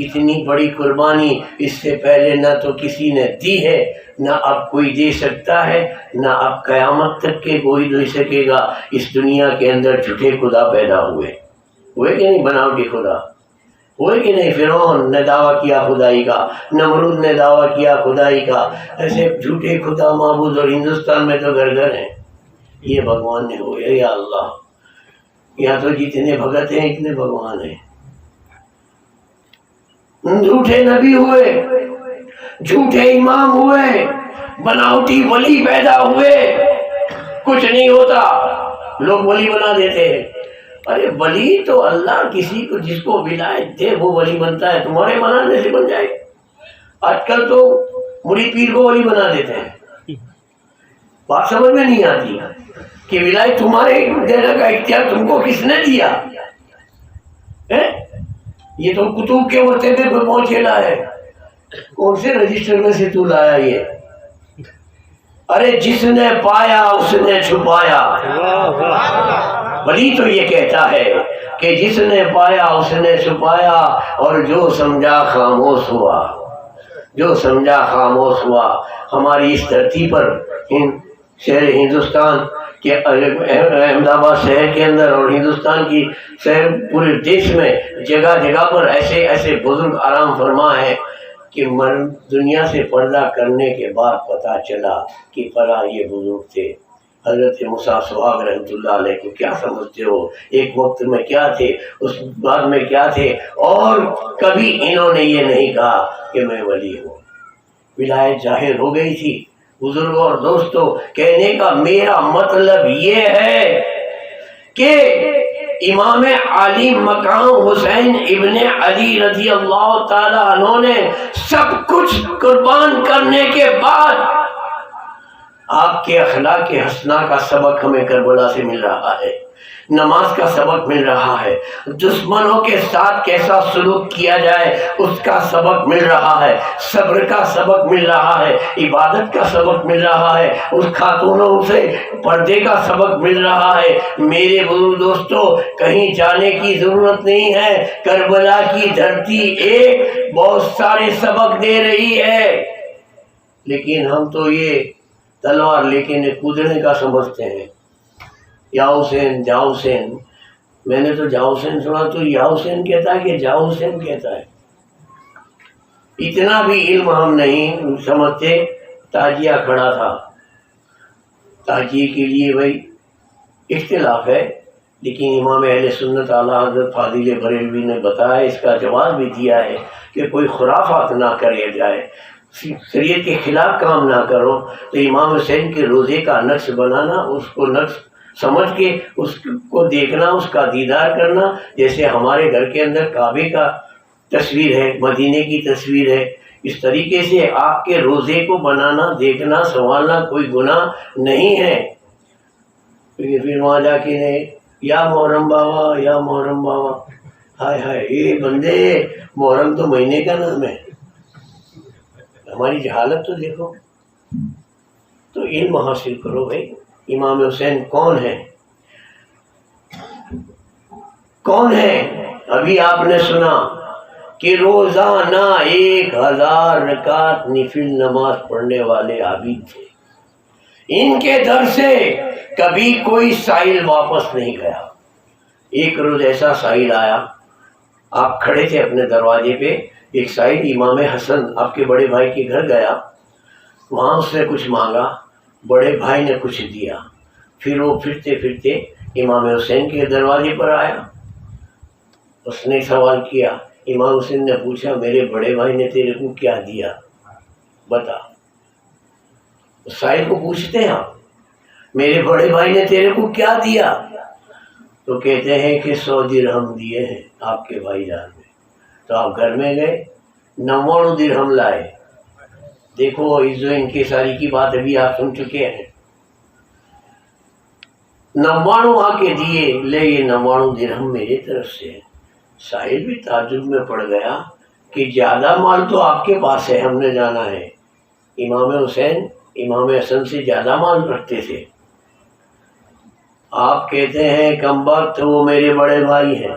اتنی بڑی قربانی اس سے پہلے نہ تو کسی نے دی ہے، نہ اب کوئی دے سکتا ہے، نہ اب قیامت تک کے کوئی دے سکے گا۔ اس دنیا کے اندر جھوٹے خدا پیدا ہوئے کہ نہیں؟ بناوٹی خدا ہوئے کہ نہیں؟ فرعون نے دعویٰ کیا خدائی کا، نمرود نے دعویٰ کیا خدائی کا، ایسے جھوٹے خدا معبود، اور ہندوستان میں تو گھر گھر ہیں۔ یہ بھگوان نے ہوئے، یا اللہ یا تو جتنے بھگت ہیں اتنے بھگوان ہیں. جھوٹے نبی ہوئے, جھوٹے امام ہوئے, بناوٹی ولی پیدا ہوئے, کچھ نہیں ہوتا, لوگ ولی بنا دیتے ہیں. ارے ولی تو اللہ کسی کو جس کو ولایت دے وہ ولی بنتا ہے, تمہارے بنانے سے بن جائے. آج کل تو مرید پیر کو ولی بنا دیتے ہیں. بات سمجھ میں نہیں آتی کہ ولایت تمہارے دینے کا اختیار تم کو کس نے دیا؟ یہ تو کتب کے مرتبے پہ پہنچیلا ہے. کون سے رجسٹر میں سے تو لایا یہ؟ ارے جس نے پایا اس نے چھپایا. ولی تو یہ کہتا ہے کہ جس نے پایا اس نے چھپایا, اور جو سمجھا خاموش ہوا, جو سمجھا خاموش ہوا. ہماری اس دھرتی پر شہر ہندوستان کہ احمد آباد شہر کے اندر اور ہندوستان کی شہر پورے دیش میں جگہ جگہ پر ایسے ایسے بزرگ آرام فرما ہے کہ دنیا سے پردہ کرنے کے بعد پتہ چلا کہ فلاں یہ بزرگ تھے. حضرت موسیٰ سہاگ رحمۃ اللہ علیہ کو کیا سمجھتے ہو؟ ایک وقت میں کیا تھے, اس بعد میں کیا تھے, اور کبھی انہوں نے یہ نہیں کہا کہ میں ولی ہوں. ولایت ظاہر ہو گئی تھی. بزرگوں اور دوستوں, کہنے کا میرا مطلب یہ ہے کہ امام علی مقام حسین ابن علی رضی اللہ تعالی عنہ نے سب کچھ قربان کرنے کے بعد آپ کے اخلاق حسنہ کا سبق ہمیں کربلا سے مل رہا ہے, نماز کا سبق مل رہا ہے, دشمنوں کے ساتھ کیسا سلوک کیا جائے اس کا سبق مل رہا ہے, صبر کا سبق مل رہا ہے, عبادت کا سبق مل رہا ہے, اس خاتونوں سے پردے کا سبق مل رہا ہے. میرے بزرگ دوستوں, کہیں جانے کی ضرورت نہیں ہے. کربلا کی دھرتی ایک بہت سارے سبق دے رہی ہے, لیکن ہم تو یہ تلوار لے کے کودنے کا سمجھتے ہیں. یا حسین جا حسین, میں نے تو جا حسین سنا تو یا حسین کہتا ہے کہ جا حسین کہتا ہے. اتنا بھی علم ہم نہیں سمجھتے. تاجیہ کھڑا تھا, تاجیے کے لیے بھائی اختلاف ہے, لیکن امام اہل سنت اعلیٰ حضرت فاضل بریلوی نے بتایا, اس کا جواب بھی دیا ہے کہ کوئی خرافات نہ کرے جائے, شریعت کے خلاف کام نہ کرو. تو امام حسین کے روزے کا نقش بنانا, اس کو نقش سمجھ کے اس کو دیکھنا, اس کا دیدار کرنا, جیسے ہمارے گھر کے اندر کعبے کا تصویر ہے, مدینے کی تصویر ہے, اس طریقے سے آپ کے روزے کو بنانا, دیکھنا, سنبھالنا کوئی گناہ نہیں ہے. پھر وہاں جا کے یا محرم بابا, یا محرم بابا, ہائے ہائے یہ بندے, محرم تو مہینے کا نام ہے. ہماری جہالت تو دیکھو. تو علم حاصل کرو بھائی. امام حسین کون ہے؟ کون ہے؟ ابھی آپ نے سنا کہ روزانہ 1000 رکعت نفل نماز پڑھنے والے عابد تھے. ان کے در سے کبھی کوئی سائل واپس نہیں گیا. ایک روز ایسا سائل آیا, آپ کھڑے تھے اپنے دروازے پہ, ایک سائل امام حسن آپ کے بڑے بھائی کے گھر گیا, وہاں اس نے کچھ مانگا, بڑے بھائی نے کچھ دیا, پھر وہ پھرتے پھرتے امام حسین کے دروازے پر آیا. اس نے سوال کیا, امام حسین نے پوچھا میرے بڑے بھائی نے تیرے کو کیا دیا بتا. سائل کو پوچھتے ہیں آپ, میرے بڑے بھائی نے تیرے کو کیا دیا؟ تو کہتے ہیں کہ 100 درہم دیے ہیں آپ کے بھائی جان نے. تو آپ گھر میں گئے, 99 درہم لائے. دیکھو عزو انکساری کی بات ابھی آپ سن چکے ہیں. 99 آ کے دیے, لے یہ 99 درہم میرے طرف سے. ساحل بھی تعجب میں پڑ گیا کہ زیادہ مال تو آپ کے پاس ہے, ہم نے جانا ہے. امام حسین امام حسن سے زیادہ مال رکھتے تھے. آپ کہتے ہیں کم وقت وہ میرے بڑے بھائی ہیں,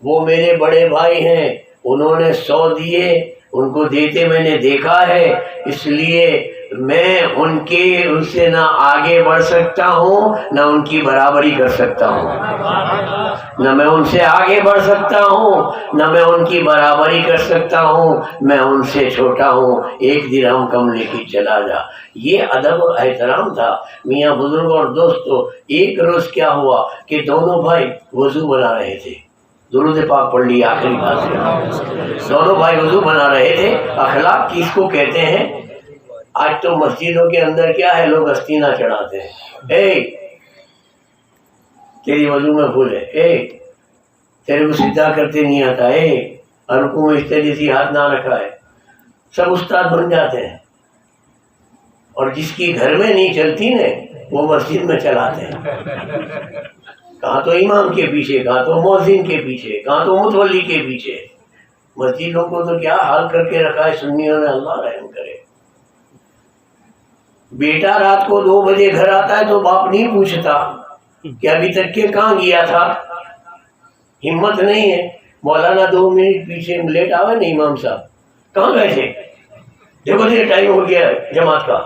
وہ میرے بڑے بھائی ہیں, انہوں نے 100 دیے, ان کو دیتے میں نے دیکھا ہے, اس لیے میں ان سے نہ آگے بڑھ سکتا ہوں نہ ان کی برابری کر سکتا ہوں، نہ میں ان سے آگے بڑھ سکتا ہوں نہ میں ان کی برابری کر سکتا ہوں، میں ان سے چھوٹا ہوں، ایک درہم کم لے کے چلا جا۔ یہ ادب اور احترام تھا۔ میاں بزرگ اور دوستو، ایک روز کیا ہوا کہ دونوں بھائی وضو بنا رہے تھے، درود پاک پڑھ لی آخری بات، دونوں بھائی وضو بنا رہے تھے۔ اخلاق کس کو کہتے ہیں؟ آج تو مسجدوں کے اندر کیا ہے، لوگ استینہ چڑھاتے ہیں، اے تیری وضو میں بھول ہے، اے تیرے کو سیدھا کرتے نہیں آتا، اے رکوع میں اس طرح سے ہاتھ نہ رکھا ہے، سب استاد بن جاتے ہیں، اور جس کی گھر میں نہیں چلتی نا وہ مسجد میں چلاتے ہیں، کہاں تو امام کے پیچھے، کہاں تو مؤذن کے پیچھے، کہاں تو متولی کے پیچھے۔ مسجدوں کو تو کیا حال کر کے رکھا ہے سنیوں نے، اللہ رحم کرے۔ بیٹا رات کو 2 بجے گھر آتا ہے تو باپ نہیں پوچھتا کہ ابھی تک کے کہاں گیا تھا، ہمت نہیں ہے۔ مولانا 2 منٹ پیچھے لیٹ آوے نا امام صاحب، کہاں گئے تھے؟ دیکھو یہ ٹائم ہو گیا جماعت کا،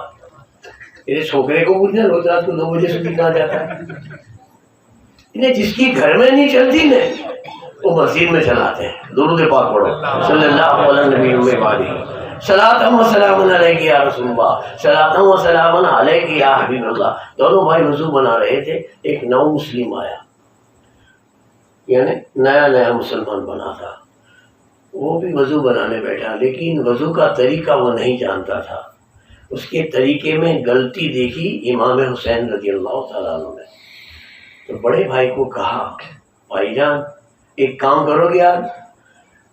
تیرے چھوکرے کو پوچھنا روز رات کو 2 بجے سے کہاں جاتا ہے؟ انہیں جس کی گھر میں نہیں چلتی نا وہ مسجد میں چلاتے ہیں۔ درود پاک پڑھو، صلی اللہ علیہ نبی وآلہ صلاۃ و سلام علیک یا رسول اللہ، صلاۃ و سلام علیک یا حبیب اللہ۔ دونوں بھائی وضو بنا رہے تھے، ایک نو مسلم آیا، یعنی نیا مسلمان بنا تھا، وہ بھی وضو بنانے بیٹھا، لیکن وضو کا طریقہ وہ نہیں جانتا تھا۔ اس کے طریقے میں غلطی دیکھی امام حسین رضی اللہ تعالیٰ عنہ نے، تو بڑے بھائی کو کہا، بھائی جان ایک کام کرو گے یار،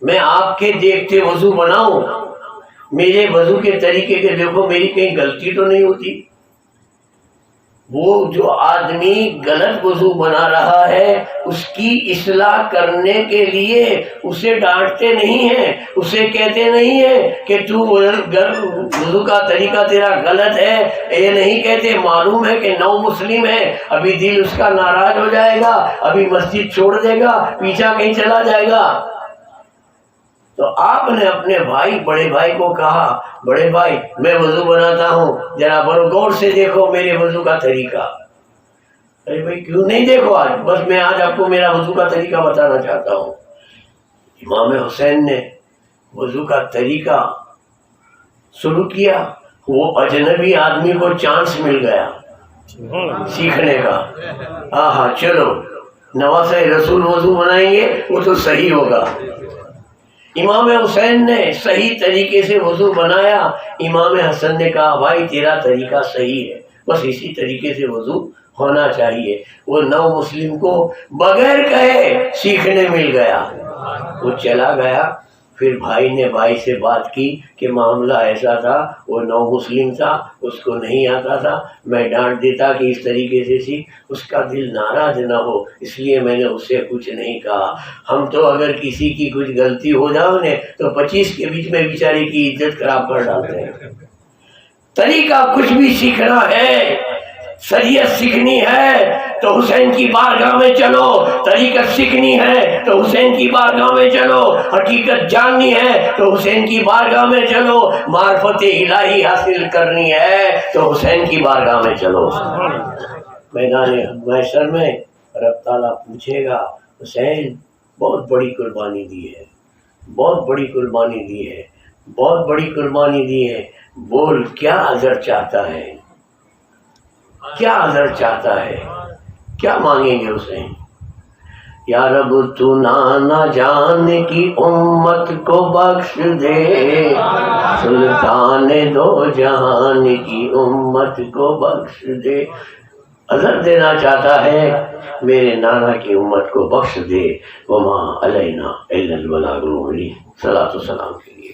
میں آپ کے دیکھتے وضو بناؤں، میرے وضو کے طریقے کے دیکھو میری کہیں غلطی تو نہیں ہوتی۔ وہ جو آدمی غلط وضو بنا رہا ہے اس کی اصلاح کرنے کے لیے اسے ڈانٹتے نہیں ہیں، اسے کہتے نہیں ہیں کہ تو وضو کا طریقہ تیرا غلط ہے، یہ نہیں کہتے، معلوم ہے کہ نو مسلم ہے، ابھی دل اس کا ناراض ہو جائے گا، ابھی مسجد چھوڑ دے گا، پیچھا کہیں چلا جائے گا۔ تو آپ نے اپنے بڑے بھائی کو کہا، بڑے بھائی میں وضو بناتا ہوں، ذرا غور سے دیکھو میرے وضو کا طریقہ۔ ارے بھائی کیوں نہیں دیکھو، آج بس میں آج آپ کو میرا وضو کا طریقہ بتانا چاہتا ہوں۔ امام حسین نے وضو کا طریقہ شروع کیا، وہ اجنبی آدمی کو چانس مل گیا سیکھنے کا، آہا چلو نواسہ رسول وضو بنائیں گے وہ تو صحیح ہوگا۔ امام حسین نے صحیح طریقے سے وضو بنایا، امام حسن نے کہا بھائی تیرا طریقہ صحیح ہے، بس اسی طریقے سے وضو ہونا چاہیے۔ وہ نو مسلم کو بغیر کہے سیکھنے مل گیا، وہ چلا گیا۔ پھر بھائی نے بھائی سے بات کی کہ معاملہ ایسا تھا، وہ نو مسلم تھا، اس کو نہیں آتا تھا، میں ڈانٹ دیتا کہ اس طریقے سے سیکھ، اس کا دل ناراض نہ ہو، اس لیے میں نے اس سے کچھ نہیں کہا۔ ہم تو اگر کسی کی کچھ غلطی ہو جائے تو 25 کے بیچ میں بیچارے کی عزت خراب کر ڈالتے ہیں۔ طریقہ کچھ بھی سیکھنا ہے، شریعت سیکھنی ہے تو حسین کی بارگاہ میں چلو، طریقت سیکھنی ہے تو حسین کی بارگاہ میں چلو، حقیقت جاننی ہے تو حسین کی بارگاہ میں چلو، معرفت الہی حاصل کرنی ہے تو حسین کی بارگاہ میں چلو۔ میدان محشر میں رب تعالیٰ پوچھے گا حسین بہت بڑی قربانی دی ہے، بہت بڑی قربانی دی ہے، بہت بڑی قربانی دی ہے، بول کیا اجر چاہتا ہے، کیا اجر چاہتا ہے، کیا مانگیں گے حسین؟ یا رب تو نانا جان کی امت کو بخش دے، سلطان دو جہان کی امت کو بخش دے۔ اجر دینا چاہتا ہے، میرے نانا کی امت کو بخش دے۔ وما علینا الا البلاغ المبین۔ صلاۃ و سلام کے لیے